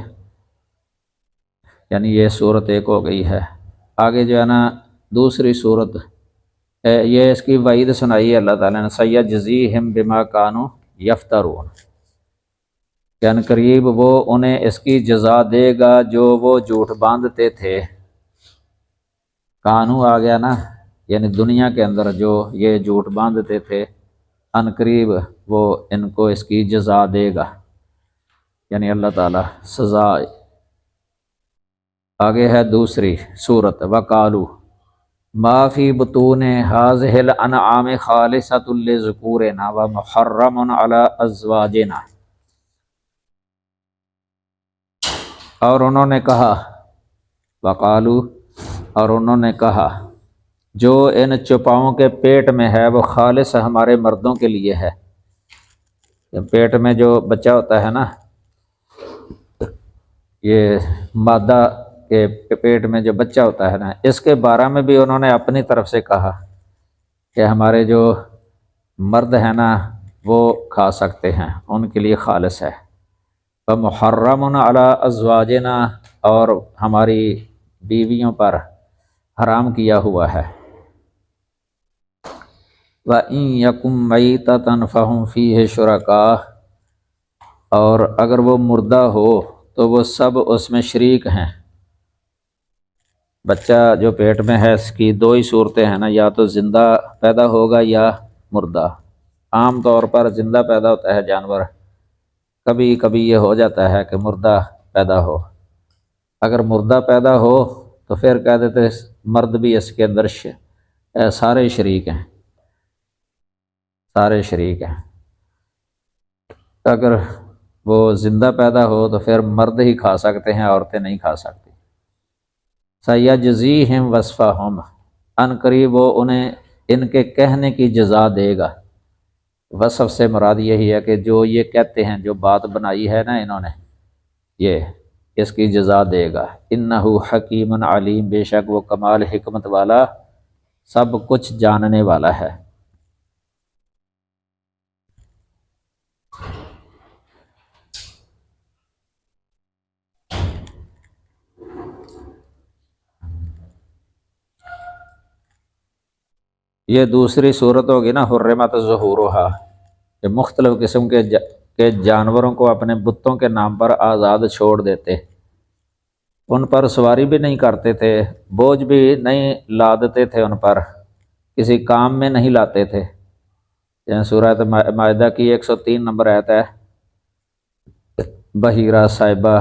یعنی یہ صورت ایک ہو گئی ہے۔ آگے جو ہے نا دوسری صورت یہ اس کی وعید سنائی ہے اللہ تعالیٰ نے، سیجزیہم بما کانوا یفترون، کہ ان قریب وہ انہیں اس کی جزا دے گا جو وہ جھوٹ باندھتے تھے۔ کانو آ گیا نا، یعنی دنیا کے اندر جو یہ جھوٹ باندھتے تھے، ان قریب وہ ان کو اس کی جزا دے گا، یعنی اللہ تعالیٰ سزا۔ آگے ہے دوسری صورت، وقالو ما فی بطون هذه الانعام خالصۃ لذکورنا ومحرم علی ازواجنا، اور انہوں نے کہا، وقالو اور انہوں نے کہا، جو ان چوپاؤں کے پیٹ میں ہے وہ خالص ہمارے مردوں کے لیے ہے۔ پیٹ میں جو بچہ ہوتا ہے نا، یہ مادہ کے پیٹ میں جو بچہ ہوتا ہے نا، اس کے بارے میں بھی انہوں نے اپنی طرف سے کہا کہ ہمارے جو مرد ہیں نا وہ کھا سکتے ہیں، ان کے لیے خالص ہے۔ وَمُحَرَّمٌ عَلَىٰ أَزْوَاجِنَا، اور ہماری بیویوں پر حرام کیا ہوا ہے۔ وَإِن يَكُن مَيْتَةً فَهُمْ فِيهِ شُرَكَاءُ، اور اگر وہ مردہ ہو تو وہ سب اس میں شریک ہیں۔ بچہ جو پیٹ میں ہے اس کی دو ہی صورتیں ہیں نا، یا تو زندہ پیدا ہوگا یا مردہ۔ عام طور پر زندہ پیدا ہوتا ہے جانور، کبھی کبھی یہ ہو جاتا ہے کہ مردہ پیدا ہو۔ اگر مردہ پیدا ہو تو پھر کہہ دیتے ہیں مرد بھی اس کے اندر سارے شریک ہیں، سارے شریک ہیں۔ اگر وہ زندہ پیدا ہو تو پھر مرد ہی کھا سکتے ہیں، عورتیں نہیں کھا سکتی۔ سَيَجْزِيهِمْ وَصْفَهُمْ، ان قریب وہ انہیں ان کے کہنے کی جزا دے گا۔ وصف سے مراد یہی ہے کہ جو یہ کہتے ہیں، جو بات بنائی ہے نا انہوں نے، یہ اس کی جزا دے گا۔ اِنَّهُ حَكِيمٌ عَلِيمٌ، بے شک وہ کمال حکمت والا، سب کچھ جاننے والا ہے۔ یہ دوسری صورت ہوگی نا، حرمت ظہورھا، کہ مختلف قسم کے جانوروں کو اپنے بتوں کے نام پر آزاد چھوڑ دیتے، ان پر سواری بھی نہیں کرتے تھے، بوجھ بھی نہیں لادتے تھے، ان پر کسی کام میں نہیں لاتے تھے۔ یعنی سورہ مائدہ کی 103 نمبر آیت ہے، بحیرہ، صاحبہ،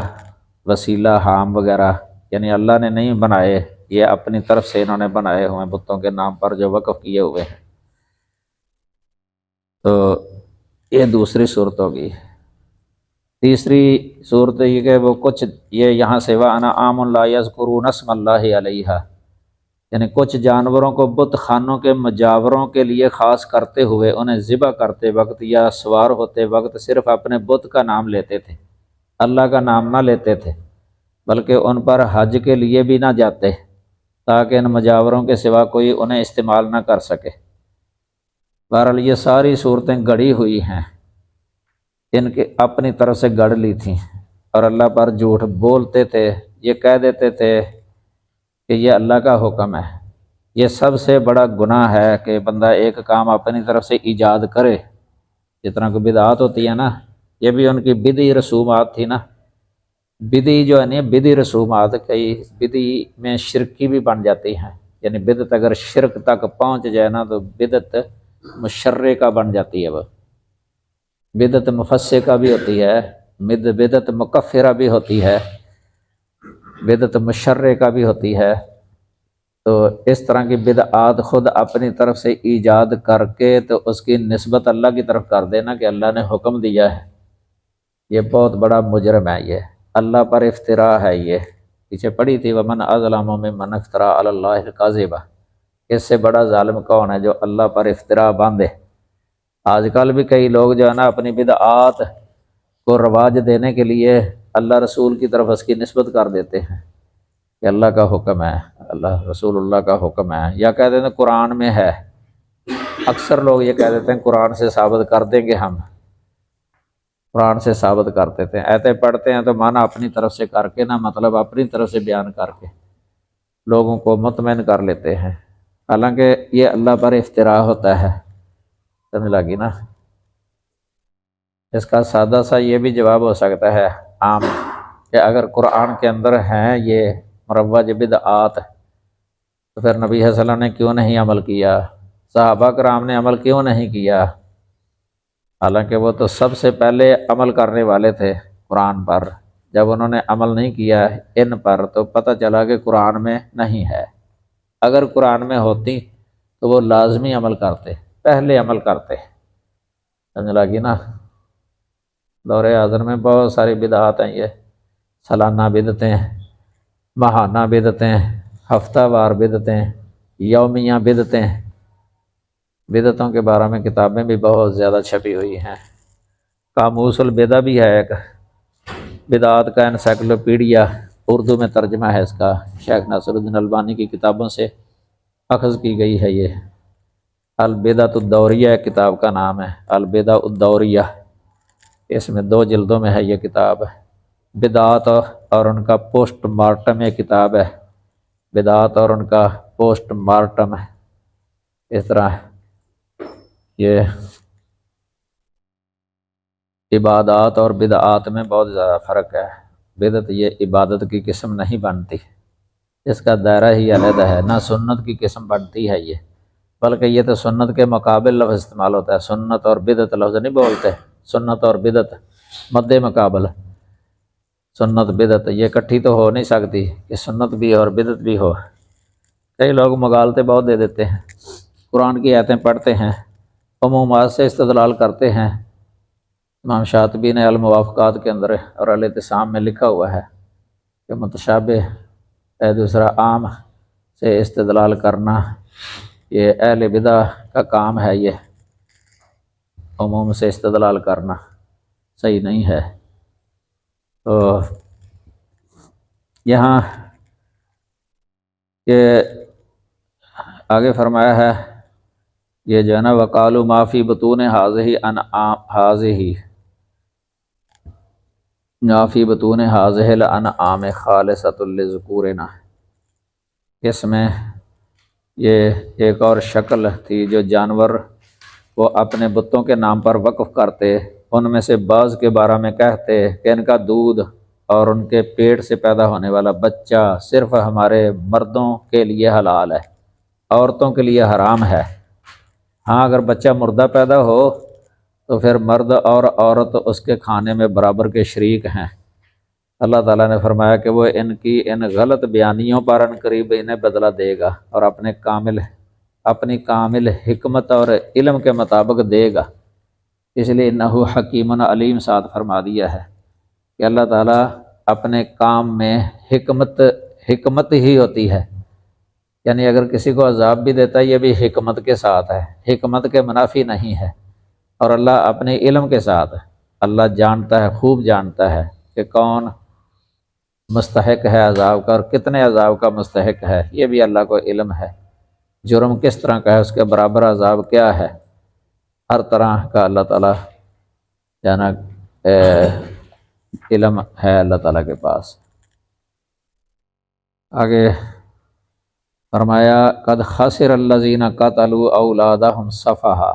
وسیلہ، حام وغیرہ، یعنی اللہ نے نہیں بنائے، یہ اپنی طرف سے انہوں نے بنائے ہوئے بتوں کے نام پر جو وقف کیے ہوئے ہیں۔ تو یہ دوسری صورت ہوگی۔ تیسری صورت یہ کہ وہ کچھ یہ یہاں سے وَأَنْعَامٌ لَا يَذْكُرُونَ اسْمَ اللَّهِ عَلَيْهَا، یعنی کچھ جانوروں کو بت خانوں کے مجاوروں کے لیے خاص کرتے ہوئے انہیں ذبح کرتے وقت یا سوار ہوتے وقت صرف اپنے بت کا نام لیتے تھے، اللہ کا نام نہ لیتے تھے، بلکہ ان پر حج کے لیے بھی نہ جاتے تاکہ ان مجاوروں کے سوا کوئی انہیں استعمال نہ کر سکے۔ بہرحال یہ ساری صورتیں گڑھی ہوئی ہیں، ان کے اپنی طرف سے گڑھ لی تھیں، اور اللہ پر جھوٹ بولتے تھے، یہ کہہ دیتے تھے کہ یہ اللہ کا حکم ہے۔ یہ سب سے بڑا گناہ ہے کہ بندہ ایک کام اپنی طرف سے ایجاد کرے، جتنا کہ بدعات ہوتی ہے نا، یہ بھی ان کی بدعی رسومات تھی نا۔ بدعی جو ہے نا، بدعی رسومات کئی بدعی میں شرکی بھی بن جاتی ہیں، یعنی بدعت اگر شرک تک پہنچ جائے نا تو بدعت مشرکہ بن جاتی ہے، وہ بدعت مفسقہ بھی ہوتی ہے، بدعت مکفرہ بھی ہوتی ہے، بدعت مشرکہ بھی ہوتی ہے۔ تو اس طرح کی بدعات خود اپنی طرف سے ایجاد کر کے تو اس کی نسبت اللہ کی طرف کر دینا کہ اللہ نے حکم دیا ہے، یہ بہت بڑا مجرم ہے، یہ اللہ پر افتراء ہے۔ یہ پیچھے پڑھی تھی وَمَنْ أَظْلَمُ مِمَّنِ افْتَرَىٰ عَلَى اللَّهِ الْكَذِبَ، اس سے بڑا ظالم کون ہے جو اللہ پر افتراء باندھے۔ آج کل بھی کئی لوگ جو ہے نا اپنی بدعات کو رواج دینے کے لیے اللہ رسول کی طرف اس کی نسبت کر دیتے ہیں کہ اللہ کا حکم ہے، اللہ رسول اللہ کا حکم ہے، یا کہہ دیتے ہیں قرآن میں ہے۔ اکثر لوگ یہ کہہ دیتے ہیں قرآن سے ثابت کر دیں گے، ہم قرآن سے ثابت کرتے تھے، ایتے پڑھتے ہیں تو معنی اپنی طرف سے کر کے نا، مطلب اپنی طرف سے بیان کر کے لوگوں کو مطمئن کر لیتے ہیں، حالانکہ یہ اللہ پر افتراء ہوتا ہے۔ سمجھ لگی نا؟ اس کا سادہ سا یہ بھی جواب ہو سکتا ہے عام، کہ اگر قرآن کے اندر ہیں یہ مروج بدعات تو پھر نبی صلی اللہ علیہ وسلم نے کیوں نہیں عمل کیا، صحابہ کرام نے عمل کیوں نہیں کیا، حالانکہ وہ تو سب سے پہلے عمل کرنے والے تھے قرآن پر۔ جب انہوں نے عمل نہیں کیا ان پر تو پتہ چلا کہ قرآن میں نہیں ہے۔ اگر قرآن میں ہوتی تو وہ لازمی عمل کرتے، پہلے عمل کرتے۔ سمجھ لگی نا؟ دور حاضر میں بہت ساری بدعات ہیں، یہ سالانہ بدعتیں، ماہانہ بدعتیں، ہفتہ وار بدعتیں، یومیہ بدعتیں۔ بدعتوں کے بارے میں کتابیں بھی بہت زیادہ چھپی ہوئی ہیں۔ قاموس البدع بھی ہے ایک بدعات کا انسائکلوپیڈیا، اردو میں ترجمہ ہے اس کا، شیخ ناصر الدین البانی کی کتابوں سے اخذ کی گئی ہے یہ۔ البدعۃ الدوریہ ایک کتاب کا نام ہے، البدع الدوریہ، اس میں 2 جلدوں میں ہے یہ کتاب۔ بدعات اور ان کا پوسٹ مارٹم ایک کتاب ہے، بدعات اور ان کا پوسٹ مارٹم ہے۔ اس طرح یہ عبادات اور بدعات میں بہت زیادہ فرق ہے۔ بدعت یہ عبادت کی قسم نہیں بنتی، اس کا دائرہ ہی علیحدہ ہے، نہ سنت کی قسم بنتی ہے یہ، بلکہ یہ تو سنت کے مقابل لفظ استعمال ہوتا ہے، سنت اور بدعت لفظ نہیں بولتے، سنت اور بدعت مد مقابل، سنت بدعت یہ اکٹھی تو ہو نہیں سکتی کہ سنت بھی اور بدعت بھی ہو۔ کئی لوگ مغالطے بہت دے دیتے ہیں، قرآن کی آیتیں پڑھتے ہیں، عمومات سے استدلال کرتے ہیں۔ امام شاطبی نے الموافقات کے اندر اور الاعتصام میں لکھا ہوا ہے کہ متشابہ ہے دوسرا عام سے استدلال کرنا یہ اہل بدع کا کام ہے، یہ عموم سے استدلال کرنا صحیح نہیں ہے۔ تو یہاں یہ آگے فرمایا ہے، یہ جو ہے نا وقالوا ما فی بطون ھذہ انعام ھذہ ما فی بطون ھذہ الانعام خالصۃ لذکورنا، اس میں یہ ایک اور شکل تھی جو جانور وہ اپنے بتوں کے نام پر وقف کرتے، ان میں سے بعض کے بارے میں کہتے کہ ان کا دودھ اور ان کے پیٹ سے پیدا ہونے والا بچہ صرف ہمارے مردوں کے لیے حلال ہے، عورتوں کے لیے حرام ہے۔ ہاں اگر بچہ مردہ پیدا ہو تو پھر مرد اور عورت اس کے کھانے میں برابر کے شریک ہیں۔ اللہ تعالیٰ نے فرمایا کہ وہ ان کی ان غلط بیانیوں پر ان قریب انہیں بدلہ دے گا اور اپنی کامل حکمت اور علم کے مطابق دے گا، اس لیے انہ حکیم علیم ساتھ فرما دیا ہے کہ اللہ تعالیٰ اپنے کام میں حکمت ہی ہوتی ہے، یعنی اگر کسی کو عذاب بھی دیتا ہے یہ بھی حکمت کے ساتھ ہے، حکمت کے منافی نہیں ہے، اور اللہ اپنے علم کے ساتھ ہے، اللہ جانتا ہے، خوب جانتا ہے کہ کون مستحق ہے عذاب کا اور کتنے عذاب کا مستحق ہے، یہ بھی اللہ کو علم ہے، جرم کس طرح کا ہے، اس کے برابر عذاب کیا ہے، ہر طرح کا اللہ تعالیٰ جانا علم ہے اللہ تعالیٰ کے پاس۔ آگے فرمایا قد خسر الذین قتلوا اولادہم سفہا،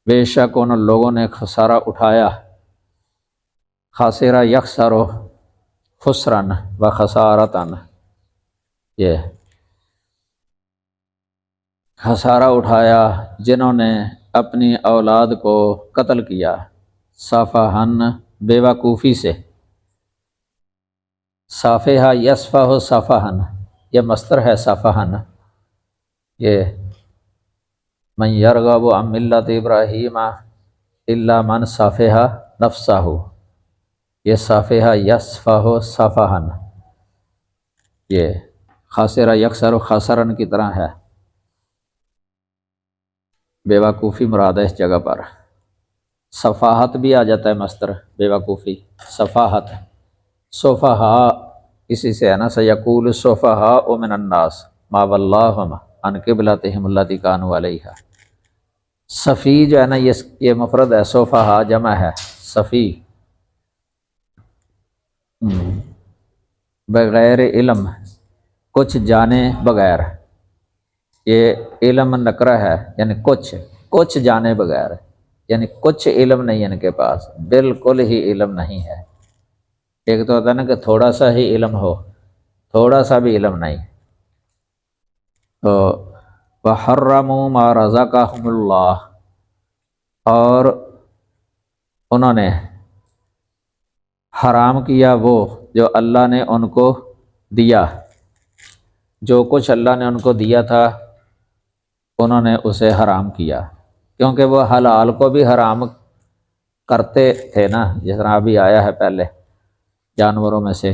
بے شک ان لوگوں نے خسارہ اٹھایا، خاسرہ یخسر خسرن و خسارتن، یہ خسارہ اٹھایا جنہوں نے اپنی اولاد کو قتل کیا، صفحن بے وقوفی سے، صافحہ یصفح صفحن یہ مصدر ہے صفحن، یہ من یرغب عن ملت ابراہیم الا من صفح نفسہ، یہ صافحہ یصفح صفحن، یہ خاسرہ یکسر خسرن کی طرح ہے، بے وقوفی مراد ہے اس جگہ پر۔ صفاحت بھی آ جاتا ہے مصدر بے وقوفی، صفاحت، صفحاء اسی سے ہے نا، سیقول الصفحاء من الناس ما ولاھم عن قبلتہم التی کانوا علیہا، صفی جو ہے نا یہ مفرد ہے، صفحاء جمع ہے، صفی بغیر علم، کچھ جانے بغیر، یہ علم نکرہ ہے یعنی کچھ جانے بغیر، یعنی کچھ علم نہیں ان کے پاس، بالکل ہی علم نہیں ہے۔ ایک تو ہوتا ہے نا کہ تھوڑا سا ہی علم ہو، تھوڑا سا بھی علم نہیں، تو وحرموا ما رزقهم اللہ، اور انہوں نے حرام کیا وہ جو اللہ نے ان کو دیا، جو کچھ اللہ نے ان کو دیا تھا انہوں نے اسے حرام کیا، کیونکہ وہ حلال کو بھی حرام کرتے تھے نا، جس طرح ابھی آیا ہے پہلے جانوروں میں سے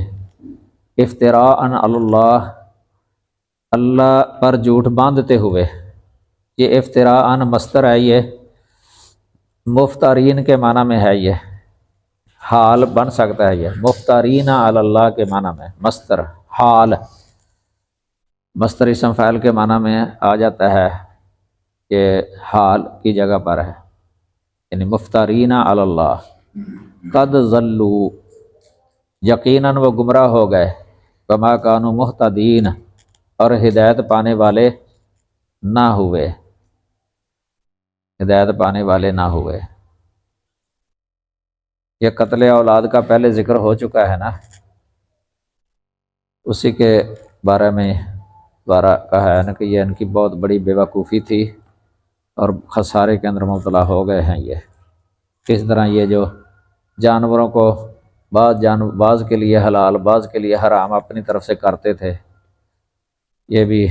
افتراء علی اللہ، اللہ پر جھوٹ باندھتے ہوئے۔ یہ افتراء مصدر ہے، یہ مفترین کے معنی میں ہے، یہ حال بن سکتا ہے، یہ مفترین علی اللہ کے معنی میں مصدر حال، مصدر اسم فاعل کے معنی میں آ جاتا ہے، یہ حال کی جگہ پر ہے، یعنی مفترین علی اللہ۔ قد ضلوا، یقیناً وہ گمراہ ہو گئے، وما کانوا مہتدین، اور ہدایت پانے والے نہ ہوئے، ہدایت پانے والے نہ ہوئے۔ یہ قتل اولاد کا پہلے ذکر ہو چکا ہے نا، اسی کے بارے میں کہا ہے نا کہ یہ ان کی بہت بڑی بے وقوفی تھی اور خسارے کے اندر مبتلا ہو گئے ہیں۔ یہ کس طرح یہ جو جانوروں کو بعض کے لیے حلال بعض کے لیے حرام اپنی طرف سے کرتے تھے، یہ بھی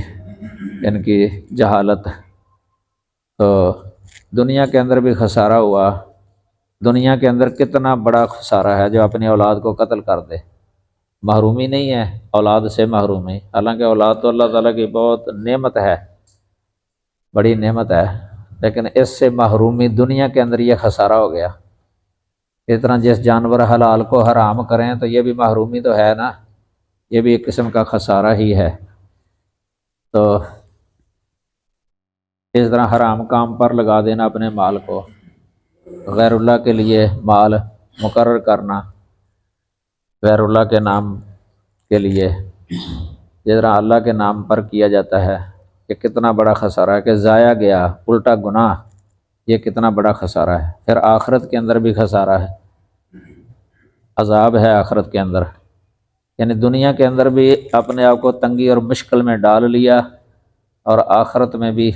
ان کی جہالت۔ تو دنیا کے اندر بھی خسارہ ہوا، دنیا کے اندر کتنا بڑا خسارہ ہے جو اپنی اولاد کو قتل کر دے، محرومی نہیں ہے اولاد سے، محرومی، حالانکہ اولاد تو اللہ تعالیٰ کی بہت نعمت ہے، بڑی نعمت ہے، لیکن اس سے محرومی دنیا کے اندر یہ خسارہ ہو گیا۔ اس طرح جس جانور حلال کو حرام کریں تو یہ بھی محرومی تو ہے نا، یہ بھی ایک قسم کا خسارہ ہی ہے۔ تو اس طرح حرام کام پر لگا دینا اپنے مال کو، غیر اللہ کے لیے مال مقرر کرنا غیر اللہ کے نام کے لیے، جس طرح اللہ کے نام پر کیا جاتا ہے، کہ کتنا بڑا خسارہ ہے، کہ ضائع گیا، الٹا گناہ، یہ کتنا بڑا خسارہ ہے۔ پھر آخرت کے اندر بھی خسارہ ہے، عذاب ہے آخرت کے اندر، یعنی دنیا کے اندر بھی اپنے آپ کو تنگی اور مشکل میں ڈال لیا، اور آخرت میں بھی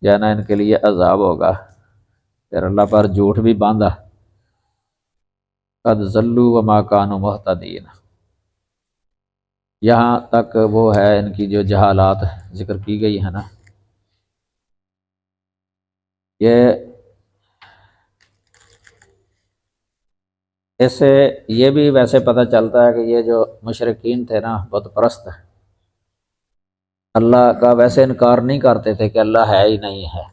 جانا ان کے لیے عذاب ہوگا۔ پھر اللہ پر جھوٹ بھی باندھا، قد ضلوا وما کانوا مہتدین، یہاں تک وہ ہے ان کی جو جہالات ذکر کی گئی ہے نا۔ اس سے یہ بھی ویسے پتہ چلتا ہے کہ یہ جو مشرکین تھے نا، بت پرست، اللہ کا ویسے انکار نہیں کرتے تھے کہ اللہ ہے ہی نہیں ہے،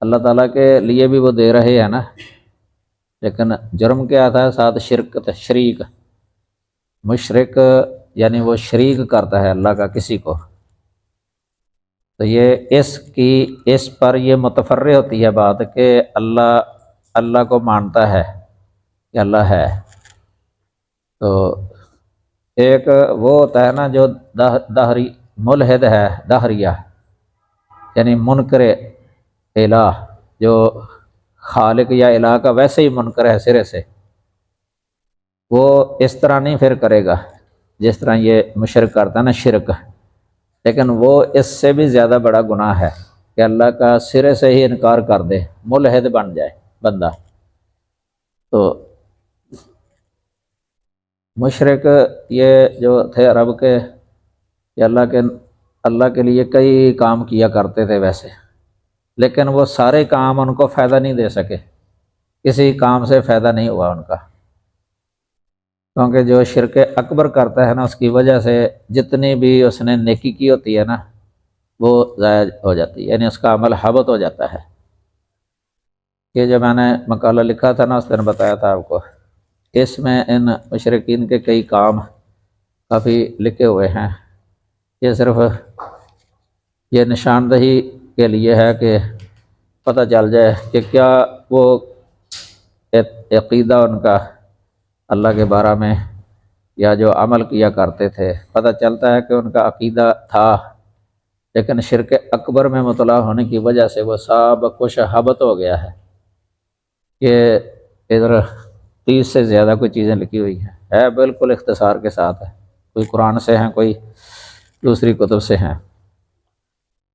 اللہ تعالیٰ کے لیے بھی وہ دے رہے ہیں نا، لیکن جرم کیا تھا؟ ساتھ شرک، شریک، مشرک یعنی وہ شریک کرتا ہے اللہ کا کسی کو، تو یہ اس پر یہ متفرع ہوتی ہے بات کہ اللہ کو مانتا ہے کہ اللہ ہے۔ تو ایک وہ ہوتا ہے نا جو دہری ملحد ہے، دہریہ یعنی منکر الہ، جو خالق یا الہ کا ویسے ہی منکر ہے سرے سے، وہ اس طرح نہیں پھر کرے گا جس طرح یہ مشرک کرتا ہے نا، شرک، لیکن وہ اس سے بھی زیادہ بڑا گناہ ہے کہ اللہ کا سرے سے ہی انکار کر دے، ملحد بن جائے بندہ۔ تو مشرک یہ جو تھے عرب کے، یہ اللہ کے لیے کئی کام کیا کرتے تھے ویسے، لیکن وہ سارے کام ان کو فائدہ نہیں دے سکے، کسی کام سے فائدہ نہیں ہوا ان کا، کیونکہ جو شرک اکبر کرتا ہے نا، اس کی وجہ سے جتنی بھی اس نے نیکی کی ہوتی ہے نا، وہ ضائع ہو جاتی ہے، یعنی اس کا عمل حبط ہو جاتا ہے۔ یہ جو میں نے مقالہ لکھا تھا نا، اس دن بتایا تھا آپ کو، اس میں ان مشرکین کے کئی کام کافی لکھے ہوئے ہیں، یہ صرف یہ نشاندہی کے لیے ہے کہ پتہ چل جائے کہ کیا وہ عقیدہ ان کا اللہ کے بارے میں، یا جو عمل کیا کرتے تھے، پتہ چلتا ہے کہ ان کا عقیدہ تھا، لیکن شرک اکبر میں مبتلا ہونے کی وجہ سے وہ سب کچھ حبط ہو گیا ہے۔ یہ ادھر 30 سے زیادہ کوئی چیزیں لکھی ہوئی ہیں، بالکل اختصار کے ساتھ ہے، کوئی قرآن سے ہیں، کوئی دوسری کتب سے ہیں۔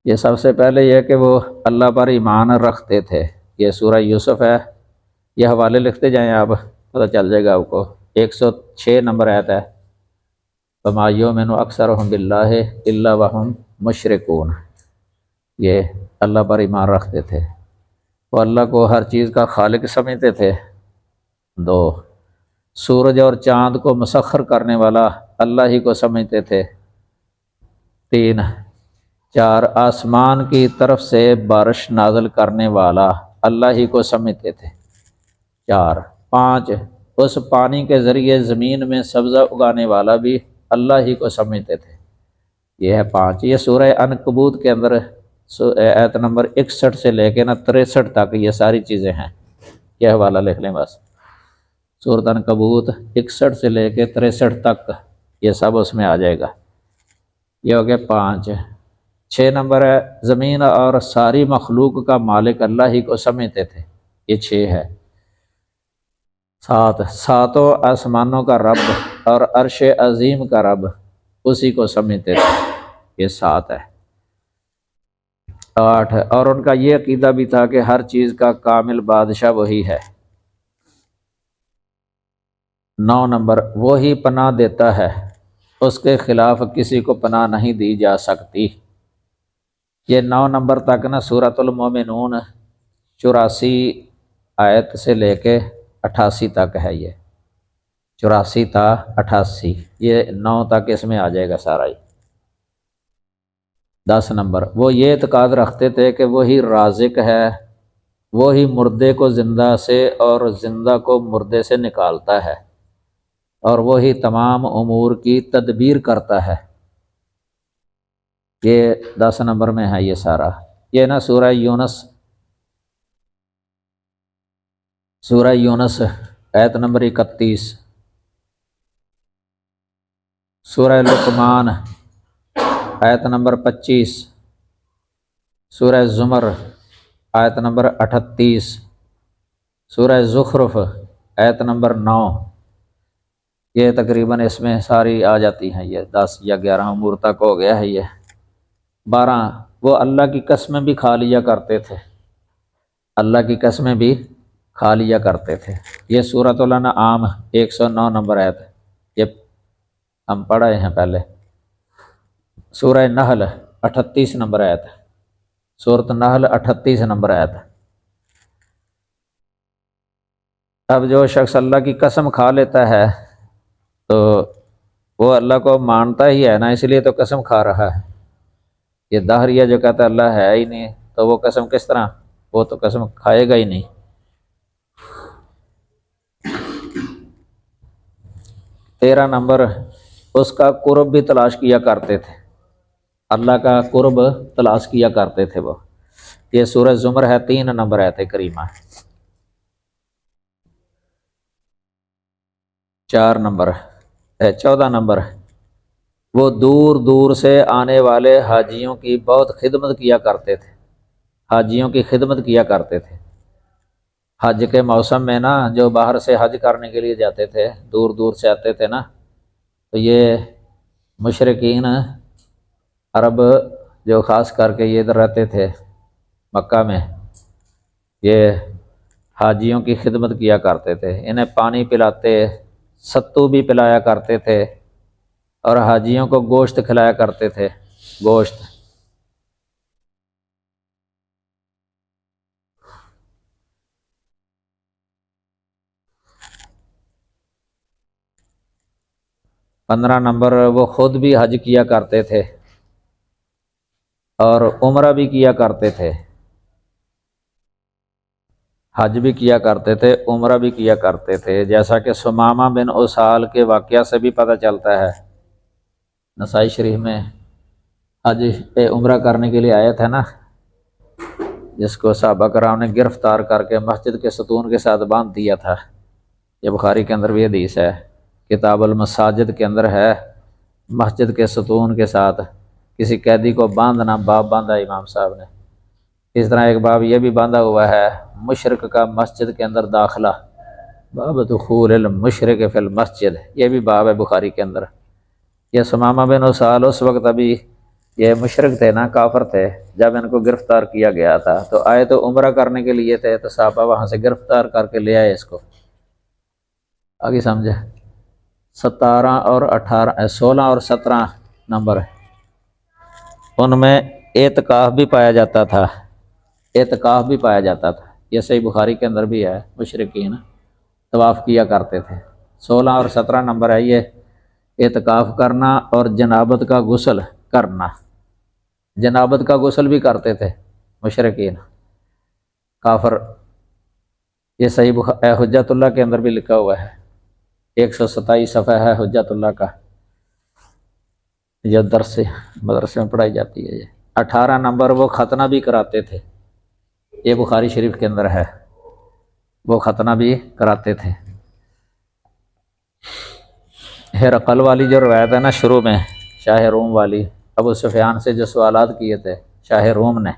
یہ سب سے پہلے یہ کہ وہ اللہ پر ایمان رکھتے تھے۔ یہ سورہ یوسف ہے، یہ حوالے لکھتے جائیں آپ، پتہ چل جائے گا آپ کو۔ 106 نمبر آیت ہے، وَمَا يُؤْمِنُ أَكْثَرُهُم بِاللَّهِ إِلَّا وَهُمْ مُشْرِكُونَ۔ یہ اللہ پر ایمان رکھتے تھے، وہ اللہ کو ہر چیز کا خالق سمجھتے تھے۔ 2، سورج اور چاند کو مسخر کرنے والا اللہ ہی کو سمجھتے تھے۔ 3، 4، آسمان کی طرف سے بارش نازل کرنے والا اللہ ہی کو سمجھتے تھے۔ 4، 5، اس پانی کے ذریعے زمین میں سبزہ اگانے والا بھی اللہ ہی کو سمجھتے تھے۔ یہ ہے 5۔ یہ سورہ عنکبوت کے اندر آیت نمبر 61 سے لے کے 63 تک یہ ساری چیزیں ہیں، یہ حوالہ لکھ لیں بس۔ سورۃ عنکبوت 61 سے لے کے 63 تک یہ سب اس میں آ جائے گا۔ یہ ہو گیا 5۔ 6 نمبر ہے، زمین اور ساری مخلوق کا مالک اللہ ہی کو سمجھتے تھے، یہ 6 ہے۔ 7، ساتوں آسمانوں کا رب اور عرش عظیم کا رب اسی کو سمجھتے تھے، یہ 7 ہے۔ 8، اور ان کا یہ عقیدہ بھی تھا کہ ہر چیز کا کامل بادشاہ وہی ہے۔ 9 نمبر، وہی پناہ دیتا ہے، اس کے خلاف کسی کو پناہ نہیں دی جا سکتی۔ یہ 9 نمبر تک نا سورۃ المومنون 84 آیت سے لے کے 88 تک ہے، یہ 84 تا 88، یہ 9 تک اس میں آ جائے گا سارا ہی۔ 10 نمبر، وہ یہ اعتقاد رکھتے تھے کہ وہی رازق ہے، وہی مردے کو زندہ سے اور زندہ کو مردے سے نکالتا ہے، اور وہی تمام امور کی تدبیر کرتا ہے۔ یہ 10 نمبر میں ہے یہ سارا۔ یہ نا سورہ یونس آیت نمبر 31، سورہ لقمان آیت نمبر 25، سورہ زمر آیت نمبر 38، سورہ زخرف آیت نمبر 9، یہ تقریباً اس میں ساری آ جاتی ہیں۔ یہ 10 یا 11 امور تک ہو گیا ہے۔ یہ 12، وہ اللہ کی قسمیں بھی کھا لیا کرتے تھے، اللہ کی قسمیں بھی کھا لیا کرتے تھے۔ یہ سورۃ الانعام 109 نمبر آیت، یہ ہم پڑھے ہیں پہلے۔ سورہ نحل 38 نمبر آیت، سورۃ نحل 38 نمبر آیت۔ اب جو شخص اللہ کی قسم کھا لیتا ہے تو وہ اللہ کو مانتا ہی ہے نا، اس لیے تو قسم کھا رہا ہے۔ یہ دہریہ جو کہتا ہے اللہ ہے ہی نہیں، تو وہ قسم کس طرح، وہ تو قسم کھائے گا ہی نہیں۔ 13 نمبر، اس کا قرب بھی تلاش کیا کرتے تھے، اللہ کا قرب تلاش کیا کرتے تھے وہ۔ یہ سورہ زمر ہے، 3 نمبر آیت کریمہ۔ 14 نمبر، وہ دور دور سے آنے والے حاجیوں کی بہت خدمت کیا کرتے تھے، حاجیوں کی خدمت کیا کرتے تھے۔ حج کے موسم میں نا جو باہر سے حج کرنے کے لیے جاتے تھے، دور دور سے آتے تھے نا، تو یہ مشرکین عرب جو خاص کر کے یہ ادھر رہتے تھے مکہ میں، یہ حاجیوں کی خدمت کیا کرتے تھے، انہیں پانی پلاتے، ستو بھی پلایا کرتے تھے، اور حاجیوں کو گوشت کھلایا کرتے تھے، گوشت۔ پندرہ نمبر، وہ خود بھی حج کیا کرتے تھے اور عمرہ بھی کیا کرتے تھے، حج بھی کیا کرتے تھے، عمرہ بھی کیا کرتے تھے، جیسا کہ ثمامہ بن اسال کے واقعہ سے بھی پتہ چلتا ہے۔ نسائی شریف میں حج عمرہ کرنے کے لیے آیا تھا نا، جس کو صحابہ کرام نے گرفتار کر کے مسجد کے ستون کے ساتھ باندھ دیا تھا۔ یہ بخاری کے اندر بھی حدیث ہے، کتاب المساجد کے اندر ہے، مسجد کے ستون کے ساتھ کسی قیدی کو باندھنا، باب باندھا امام صاحب نے۔ اس طرح ایک باب یہ بھی باندھا ہوا ہے، مشرک کا مسجد کے اندر داخلہ، باب دخول المشرک فی المسجد، یہ بھی باب ہے بخاری کے اندر۔ یہ سمامہ بن اسال اس وقت ابھی یہ مشرک تھے نا، کافر تھے، جب ان کو گرفتار کیا گیا تھا تو آئے تو عمرہ کرنے کے لیے تھے، تو صحابہ وہاں سے گرفتار کر کے لے آئے اس کو، آگے سمجھے۔ 17 اور 18 16 اور 17 نمبر ان میں اعتکاف بھی پایا جاتا تھا، اعتکاف بھی پایا جاتا تھا، یہ صحیح بخاری کے اندر بھی ہے، مشرکین طواف کیا کرتے تھے۔ 16 اور 17 نمبر ہے یہ اعتکاف کرنا اور جنابت کا غسل کرنا، جنابت کا غسل بھی کرتے تھے مشرکین کافر، یہ صحیح حجت اللہ کے اندر بھی لکھا ہوا ہے، 127 صفحہ ہے حجت اللہ کا، یہ درس مدرسے میں پڑھائی جاتی ہے۔ یہ 18 نمبر وہ ختنہ بھی کراتے تھے، یہ بخاری شریف کے اندر ہے، وہ ختنہ بھی کراتے تھے۔ ہرقل والی جو روایت ہے نا شروع میں، شاہ روم والی، ابو سفیان سے جو سوالات کیے تھے شاہ روم نے،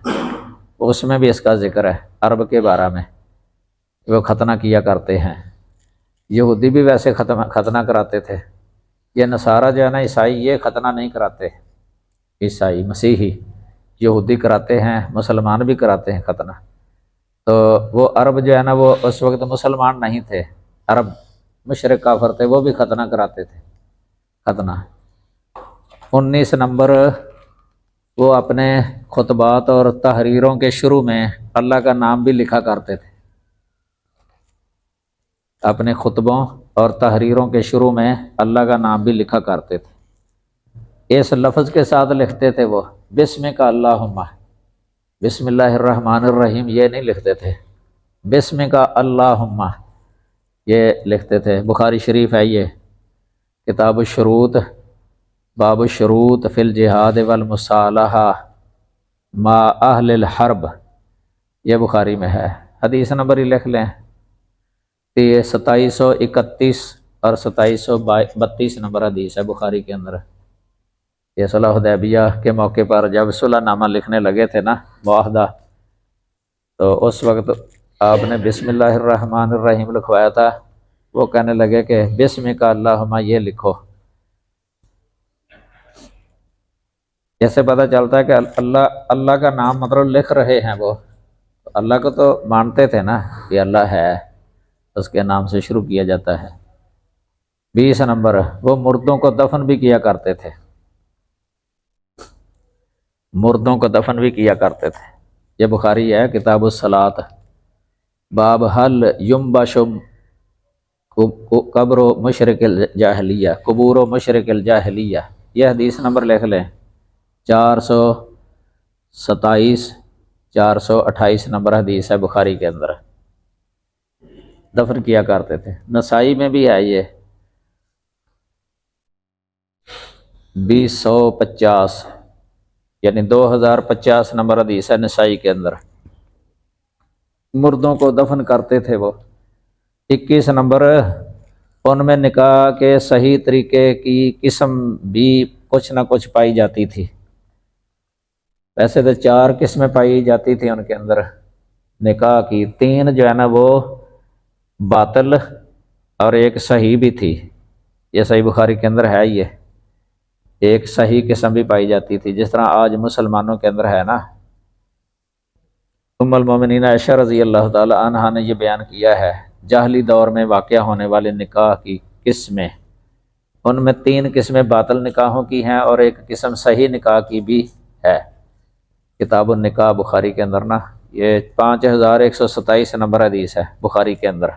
اس میں بھی اس کا ذکر ہے، عرب کے بارے میں وہ ختنہ کیا کرتے ہیں۔ یہودی بھی ویسے ختنہ کراتے تھے، یہ نصارہ جو ہے نا عیسائی، یہ ختنہ نہیں کراتے، عیسائی مسیحی، یہودی کراتے ہیں، مسلمان بھی کراتے ہیں ختنہ۔ تو وہ عرب جو ہے نا وہ اس وقت مسلمان نہیں تھے، عرب مشرک کافر تھے، وہ بھی ختنہ کراتے تھے ختنہ۔ 19 نمبر وہ اپنے خطبات اور تحریروں کے شروع میں اللہ کا نام بھی لکھا کرتے تھے، اپنے خطبوں اور تحریروں کے شروع میں اللہ کا نام بھی لکھا کرتے تھے، اس لفظ کے ساتھ لکھتے تھے وہ بسمک اللہم، بسم اللہ الرحمن الرحیم یہ نہیں لکھتے تھے، بسمک اللہم یہ لکھتے تھے۔ بخاری شریف ہے یہ، کتاب الشروط، باب الشروط فی الجہاد والمصالحہ مع اہل الحرب، یہ بخاری میں ہے، حدیث نمبر ہی لکھ لیں، 2731 اور 2732 نمبر حدیث ہے بخاری کے اندر۔ یہ صلح حدیبیہ کے موقع پر جب صلح نامہ لکھنے لگے تھے نا، معاہدہ، تو اس وقت آپ نے بسم اللہ الرحمن الرحیم لکھوایا تھا، وہ کہنے لگے کہ بسمک اللہم یہ لکھو، جیسے پتہ چلتا ہے کہ اللہ کا نام مطلب لکھ رہے ہیں، وہ اللہ کو تو مانتے تھے نا کہ اللہ ہے، اس کے نام سے شروع کیا جاتا ہے۔ 20 نمبر وہ مردوں کو دفن بھی کیا کرتے تھے، مردوں کو دفن بھی کیا کرتے تھے، یہ بخاری ہے، کتاب الصلاۃ، باب حل ینبش قبر و مشرق الجاہلیہ، قبور و مشرق الجاہلیہ، یہ حدیث نمبر لکھ لیں، 427 428 نمبر حدیث ہے بخاری کے اندر، دفن کیا کرتے تھے۔ نسائی میں بھی ہے یہ 2050 یعنی 2050 نمبر حدیث ہے نسائی کے اندر، مردوں کو دفن کرتے تھے وہ۔ 21 نمبر ان میں نکاح کے صحیح طریقے کی قسم بھی کچھ نہ کچھ پائی جاتی تھی، ویسے تو 4 قسمیں پائی جاتی تھی ان کے اندر نکاح کی، 3 جو ہے نا وہ باطل اور ایک صحیح بھی تھی، یہ صحیح بخاری کے اندر ہے، یہ ایک صحیح قسم بھی پائی جاتی تھی، جس طرح آج مسلمانوں کے اندر ہے نا۔ ام المومنین عائشہ رضی اللہ تعالی عنہا نے یہ بیان کیا ہے، جاہلی دور میں واقع ہونے والے نکاح کی قسمیں، ان میں 3 قسمیں باطل نکاحوں کی ہیں اور ایک قسم صحیح نکاح کی بھی ہے، کتاب النکاح بخاری کے اندر نا، یہ 5127 نمبر حدیث ہے بخاری کے اندر،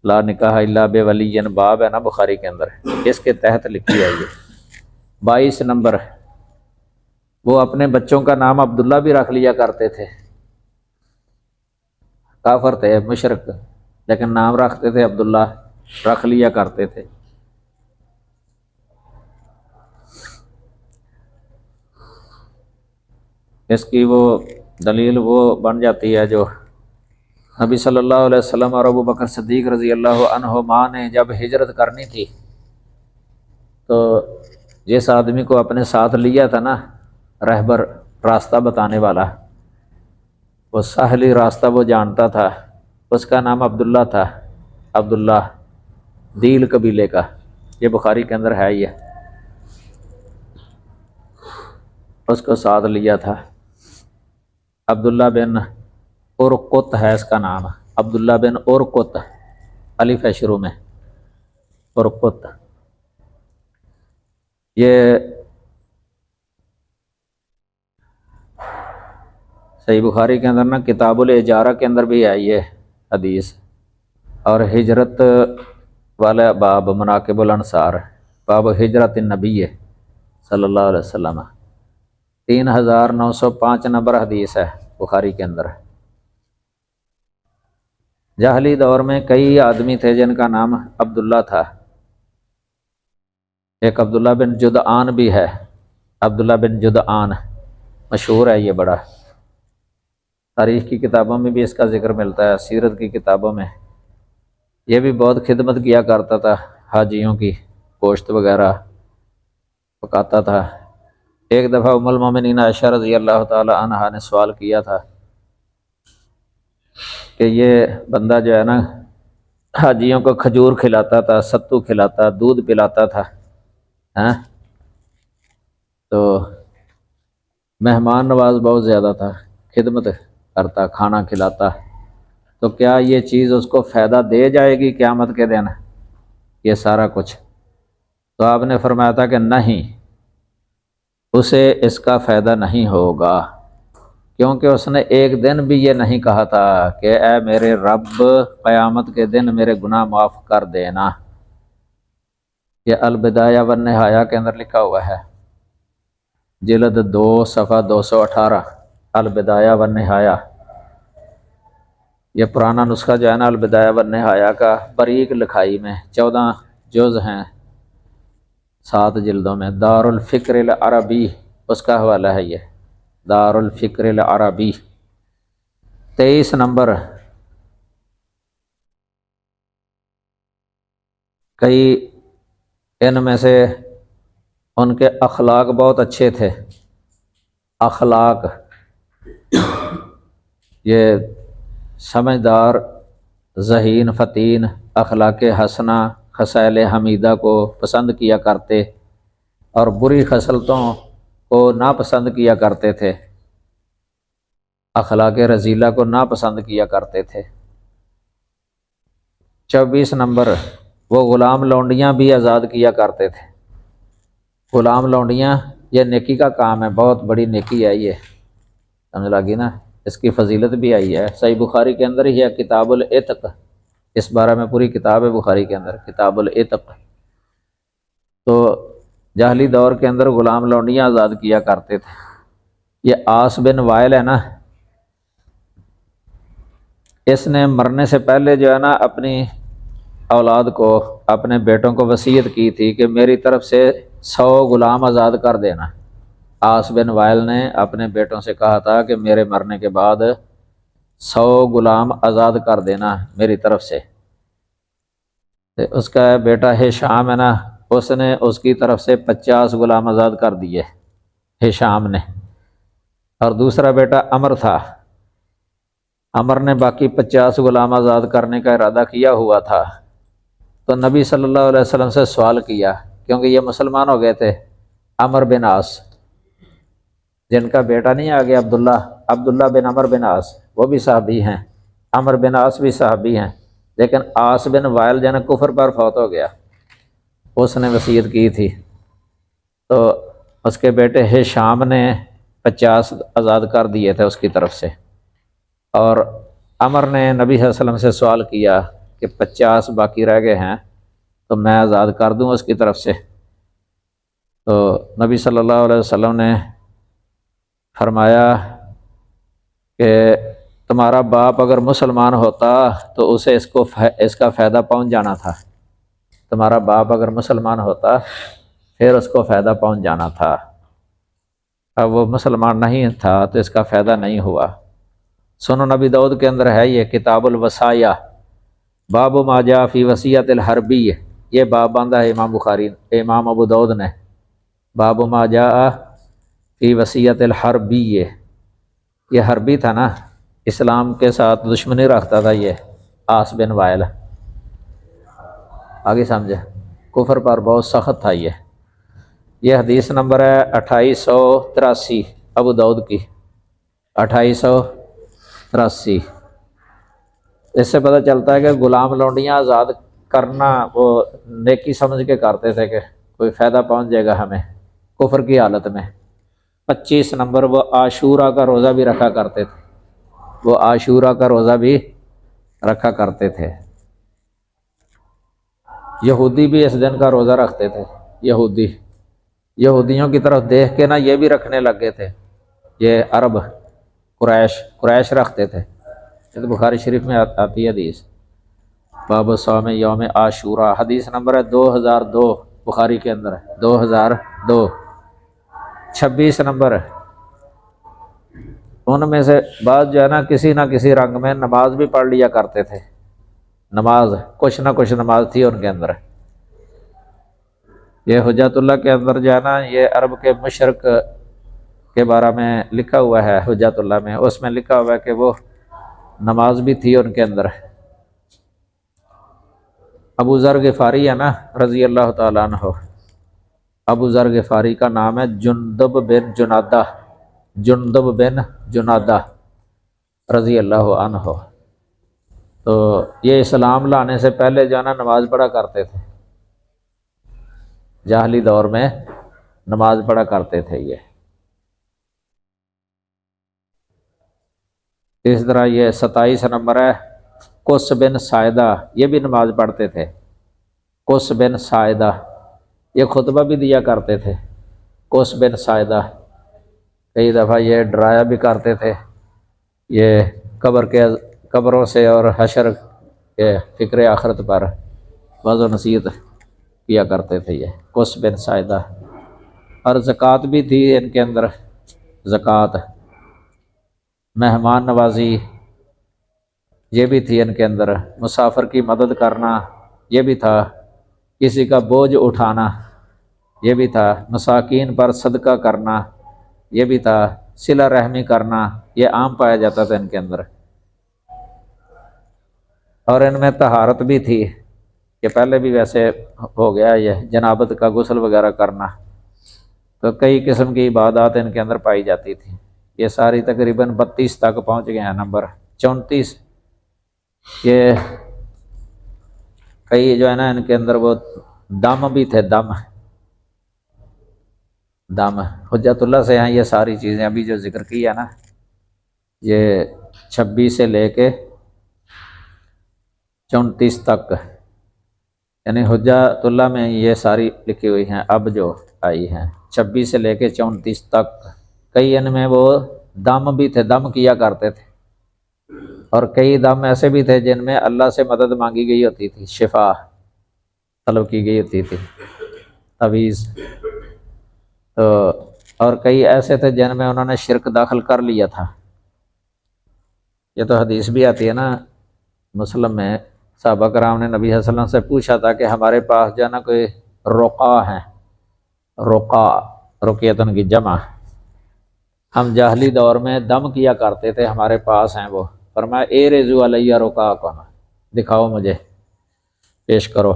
لا نکاح الا بولی باب ہے نا بخاری کے اندر، اس کے تحت لکھی ہے یہ۔ 22 نمبر وہ اپنے بچوں کا نام عبداللہ بھی رکھ لیا کرتے تھے، کافر تھے مشرک، لیکن نام رکھتے تھے عبداللہ، رکھ لیا کرتے تھے۔ اس کی وہ دلیل وہ بن جاتی ہے جو نبی صلی اللہ علیہ وسلم اور ابو بکر صدیق رضی اللہ عنہما نے جب ہجرت کرنی تھی تو جس آدمی کو اپنے ساتھ لیا تھا نا، رہبر، راستہ بتانے والا، وہ ساحلی راستہ وہ جانتا تھا، اس کا نام عبداللہ تھا، عبداللہ دیل قبیلے کا، یہ بخاری کے اندر ہے یہ۔ اس کو ساتھ لیا تھا۔ عبداللہ بن ارقط ہے اس کا نام، عبداللہ بن ارقط، الف ہے شروع میں، ارقط۔ یہ صحیح بخاری کے اندر نا کتاب الاجارہ کے اندر بھی آئی ہے حدیث، اور ہجرت والا باب مناقب الانصار، باب ہجرت النبی صلی اللہ علیہ وسلم، 3905 نمبر حدیث ہے بخاری کے اندر۔ جاہلی دور میں کئی آدمی تھے جن کا نام عبداللہ تھا، ایک عبداللہ بن جدعان بھی ہے، عبداللہ بن جدعان مشہور ہے یہ بڑا، تاریخ کی کتابوں میں بھی اس کا ذکر ملتا ہے، سیرت کی کتابوں میں۔ یہ بھی بہت خدمت کیا کرتا تھا، حاجیوں کی گوشت وغیرہ پکاتا تھا۔ ایک دفعہ ام المومنین عائشہ رضی اللہ تعالی عنہا نے سوال کیا تھا کہ یہ بندہ جو ہے نا حاجیوں کو کھجور کھلاتا تھا، ستو کھلاتا، دودھ پلاتا تھا، تو مہمان نواز بہت زیادہ تھا، خدمت کرتا، کھانا کھلاتا، تو کیا یہ چیز اس کو فائدہ دے جائے گی قیامت کے دن یہ سارا کچھ؟ تو آپ نے فرمایا تھا کہ نہیں، اسے اس کا فائدہ نہیں ہوگا، کیونکہ اس نے ایک دن بھی یہ نہیں کہا تھا کہ اے میرے رب قیامت کے دن میرے گناہ معاف کر دینا۔ یہ البدایہ والنہایہ کے اندر لکھا ہوا ہے، جلد 2 صفحہ 218، البدایہ والنہایہ۔ یہ پرانا نسخہ جو ہے نا البدایہ والنہایہ کا، باریک لکھائی میں، 14 جز ہیں، 7 جلدوں میں، دار الفکر العربی اس کا حوالہ ہے، یہ دار الفکر العربی 23 نمبر۔ کئی ان میں سے ان کے اخلاق بہت اچھے تھے، اخلاق، یہ سمجھدار، ذہین، فطین، اخلاق حسنہ، خصائل حمیدہ کو پسند کیا کرتے اور بری خصلتوں کو ناپسند کیا کرتے تھے، اخلاق رذیلہ کو ناپسند کیا کرتے تھے۔ 24 نمبر، وہ غلام لونڈیاں بھی آزاد کیا کرتے تھے۔ غلام لونڈیاں یہ نیکی کا کام ہے، بہت بڑی نیکی ہے یہ، سمجھ لگی نا، اس کی فضیلت بھی آئی ہے، صحیح بخاری کے اندر ہی ہے کتاب العتق، اس بارے میں پوری کتاب ہے بخاری کے اندر، کتاب العتق۔ تو جاہلی دور کے اندر غلام لونڈیاں آزاد کیا کرتے تھے۔ یہ عاص بن وائل ہے نا، اس نے مرنے سے پہلے جو ہے نا اپنی اولاد کو، اپنے بیٹوں کو وصیت کی تھی کہ میری طرف سے 100 غلام آزاد کر دینا۔ عاص بن وائل نے اپنے بیٹوں سے کہا تھا کہ میرے مرنے کے بعد 100 غلام آزاد کر دینا میری طرف سے۔ اس کا بیٹا ہشام ہے نا، اس نے اس کی طرف سے 50 غلام آزاد کر دیے ہشام نے، اور دوسرا بیٹا عمر تھا، عمر نے باقی 50 غلام آزاد کرنے کا ارادہ کیا ہوا تھا۔ تو نبی صلی اللہ علیہ وسلم سے سوال کیا، کیونکہ یہ مسلمان ہو گئے تھے، عمر بن عاص، جن کا بیٹا نہیں آ گیا عبداللہ بن عمر بن عاص، وہ بھی صحابی ہیں، عمر بن عاص بھی صحابی ہیں، لیکن عاص بن وائل جن کفر پر فوت ہو گیا، اس نے وصیت کی تھی، تو اس کے بیٹے ہشام نے 50 آزاد کر دیے تھے اس کی طرف سے، اور عمر نے نبی صلی اللہ علیہ وسلم سے سوال کیا کہ 50 باقی رہ گئے ہیں تو میں آزاد کر دوں اس کی طرف سے۔ تو نبی صلی اللہ علیہ وسلم نے فرمایا کہ تمہارا باپ اگر مسلمان ہوتا تو اسے اس کا فائدہ پہنچ جانا تھا، تمہارا باپ اگر مسلمان ہوتا پھر اس کو فائدہ پہنچ جانا تھا، اب وہ مسلمان نہیں تھا تو اس کا فائدہ نہیں ہوا۔ سنن نبی داؤد کے اندر ہے یہ کتاب الوصایا، باب ما جاء فی وصیت الحربی، یہ باب باندھا ہے امام بخاری، امام ابو داؤد نے، باب ما جاء فی وصیت الحربی، یہ حربی تھا نا، اسلام کے ساتھ دشمنی رکھتا تھا یہ عاص بن وائل، آگے سمجھے، کفر پر بہت سخت تھا یہ۔ یہ حدیث نمبر ہے 2883 ابو داؤد کی، 2883۔ اس سے پتہ چلتا ہے کہ غلام لونڈیاں آزاد کرنا وہ نیکی سمجھ کے کرتے تھے کہ کوئی فائدہ پہنچ جائے گا ہمیں کفر کی حالت میں۔ 25 نمبر وہ عاشورہ کا روزہ بھی رکھا کرتے تھے، وہ عاشورہ کا روزہ بھی رکھا کرتے تھے۔ یہودی بھی اس دن کا روزہ رکھتے تھے، یہودیوں کی طرف دیکھ کے نا یہ بھی رکھنے لگ گئے تھے، یہ عرب قریش رکھتے تھے۔ یہ تو بخاری شریف میں آتی ہے حدیث، باب صوم یوم عاشورہ، حدیث نمبر ہے 2002 بخاری کے اندر ہے، 2002۔ 26 نمبر ان میں سے بعض جو ہے نا کسی نہ کسی رنگ میں نماز بھی پڑھ لیا کرتے تھے، نماز کچھ نہ کچھ نماز تھی ان کے اندر۔ یہ حجت اللہ کے اندر جو ہے نا یہ عرب کے مشرق کے بارے میں لکھا ہوا ہے، حجت اللہ میں اس میں لکھا ہوا ہے کہ وہ نماز بھی تھی ان کے اندر۔ ابو ذر غفاری ہے نا رضی اللہ تعالیٰ عنہ، ابو ذر غفاری کا نام ہے جندب بن جنادہ رضی اللہ عنہ۔ تو یہ اسلام لانے سے پہلے جو ہے نا نماز پڑھا کرتے تھے، جاہلی دور میں نماز پڑھا کرتے تھے یہ۔ اس طرح یہ 27 نمبر ہے قس بن ساعدہ، یہ بھی نماز پڑھتے تھے۔ قس بن ساعدہ یہ خطبہ بھی دیا کرتے تھے، قس بن ساعدہ کئی دفعہ یہ ڈرایا بھی کرتے تھے، یہ قبروں سے اور حشر کے فکر آخرت پر وعظ و نصیحت کیا کرتے تھے یہ قس بن ساعدہ۔ اور زکوٰۃ بھی تھی ان کے اندر، زکوٰۃ، مہمان نوازی یہ بھی تھی ان کے اندر، مسافر کی مدد کرنا یہ بھی تھا، کسی کا بوجھ اٹھانا یہ بھی تھا، مساکین پر صدقہ کرنا یہ بھی تھا، صلہ رحمی کرنا یہ عام پایا جاتا تھا ان کے اندر۔ اور ان میں طہارت بھی تھی کہ پہلے بھی ویسے ہو گیا یہ جنابت کا غسل وغیرہ کرنا، تو کئی قسم کی عبادات ان کے اندر پائی جاتی تھی۔ یہ ساری تقریباً 32 تک پہنچ گئے ہیں، نمبر 34 یہ کئی جو ہے نا ان کے اندر وہ دم بھی تھے، دم حجت اللہ سے ہیں یہ ساری چیزیں ابھی جو ذکر کی ہے نا، یہ 26 سے لے کے 34 تک، یعنی حجت اللہ میں یہ ساری لکھی ہوئی ہیں اب جو آئی ہیں 26 سے لے کے 34 تک۔ کئی ان میں وہ دم بھی تھے، دم کیا کرتے تھے، اور کئی دم ایسے بھی تھے جن میں اللہ سے مدد مانگی گئی ہوتی تھی، شفا طلب کی گئی ہوتی تھی، تعویذ۔ تو اور کئی ایسے تھے جن میں انہوں نے شرک داخل کر لیا تھا۔ یہ تو حدیث بھی آتی ہے نا مسلم میں، صحابہ کرام نے نبی صلی اللہ علیہ وسلم سے پوچھا تھا کہ ہمارے پاس جو ہے نا کوئی رقا ہے، رقیتن کی جمع، ہم جاہلی دور میں دم کیا کرتے تھے، ہمارے پاس ہیں وہ۔ فرمایا اے رضو علیہ رقاکم، دکھاؤ مجھے، پیش کرو۔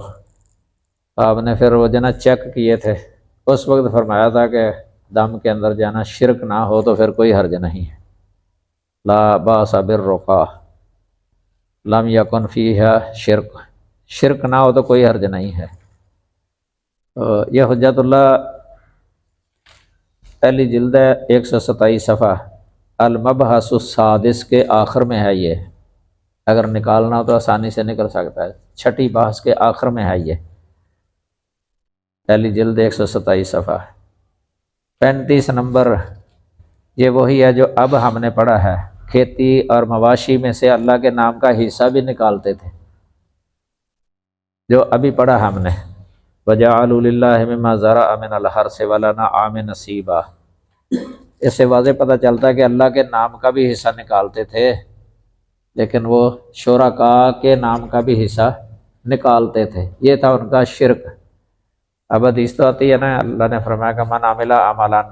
آپ نے پھر وہ جنا چیک کیے تھے، اس وقت فرمایا تھا کہ دم کے اندر جانا شرک نہ ہو تو پھر کوئی حرج نہیں ہے، لا باس بالرقا لم یکن فیہا شرک نہ ہو تو کوئی حرج نہیں ہے۔ یہ حجت اللہ پہلی جلد ہے 127 صفحہ، المبحث السادس کے آخر میں ہے یہ، اگر نکالنا ہو تو آسانی سے نکل سکتا ہے، 6ٹھی بحث کے آخر میں ہے یہ، پہلی جلد 127 صفحہ۔ 35 نمبر یہ وہی ہے جو اب ہم نے پڑھا ہے، کھیتی اور مواشی میں سے اللہ کے نام کا حصہ بھی نکالتے تھے، جو ابھی پڑھا ہم نے، وَجَعَلُوا لِلَّهِ مِمَّا زَرَعَ مِنَ الْحَرْثِ وَالْأَنْعَامِ نَصِيبًا۔ اس سے واضح پتہ چلتا ہے کہ اللہ کے نام کا بھی حصہ نکالتے تھے، لیکن وہ شرکاء کے نام کا بھی حصہ نکالتے تھے، یہ تھا ان کا شرک۔ اب حدیث تو آتی ہے نا، اللہ نے فرمایا کہ من عمل عملا،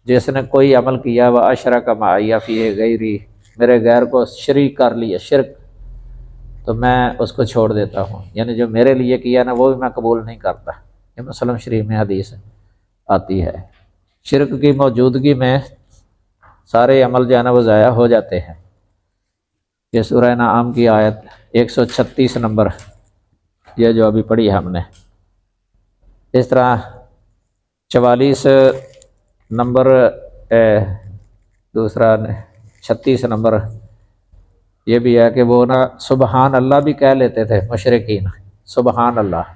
جس نے کوئی عمل کیا وہ اشرک معی فیہ غیری، میرے غیر کو شریک کر لیا، شرک، تو میں اس کو چھوڑ دیتا ہوں، یعنی جو میرے لیے کیا نا وہ بھی میں قبول نہیں کرتا۔ یہ مسلم شریف میں حدیث ہے، آتی ہے۔ شرک کی موجودگی میں سارے عمل جو ہے نا وہ ضائع ہو جاتے ہیں۔ یہ سورہ انعام کی آیت 136 نمبر، یہ جو ابھی پڑھی ہے ہم نے۔ اس طرح 44 نمبر دوسرا 36 نمبر یہ بھی ہے کہ وہ نا سبحان اللہ بھی کہہ لیتے تھے مشرکین، سبحان اللہ۔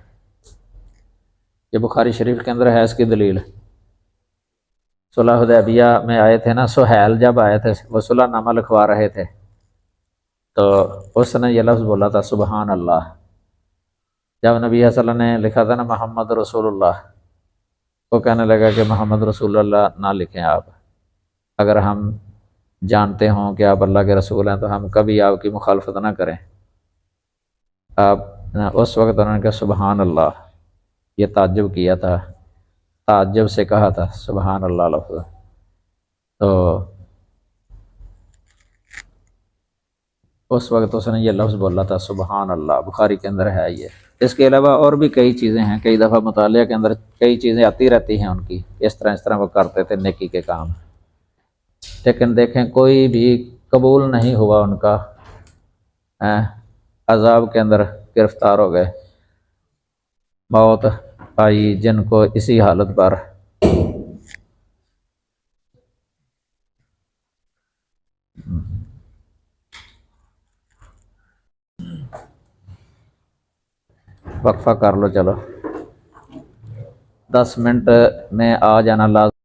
یہ بخاری شریف کے اندر ہے اس کی دلیل۔ صلح حدیبیہ میں آئے تھے نا، سہیل جب آئے تھے وہ صلح نامہ لکھوا رہے تھے تو اس نے یہ لفظ بولا تھا سبحان اللہ۔ جب نبی صلی اللہ علیہ وسلم نے لکھا تھا نا محمد رسول اللہ، وہ کہنے لگا کہ محمد رسول اللہ نہ لکھیں آپ، اگر ہم جانتے ہوں کہ آپ اللہ کے رسول ہیں تو ہم کبھی آپ کی مخالفت نہ کریں۔ آپ اس وقت انہوں نے کہا سبحان اللہ، یہ تعجب کیا تھا، تعجب سے کہا تھا سبحان اللہ لفظ۔ تو اس وقت اس نے یہ لفظ بولا تھا سبحان اللہ، بخاری کے اندر ہے یہ۔ اس کے علاوہ اور بھی کئی چیزیں ہیں، کئی دفعہ مطالعہ کے اندر کئی چیزیں آتی رہتی ہیں ان کی، اس طرح وہ کرتے تھے نیکی کے کام، لیکن دیکھیں کوئی بھی قبول نہیں ہوا ان کا، عذاب کے اندر گرفتار ہو گئے، موت آئی جن کو اسی حالت پر۔ وقفہ کر لو، چلو 10 منٹ میں آ جانا لازم۔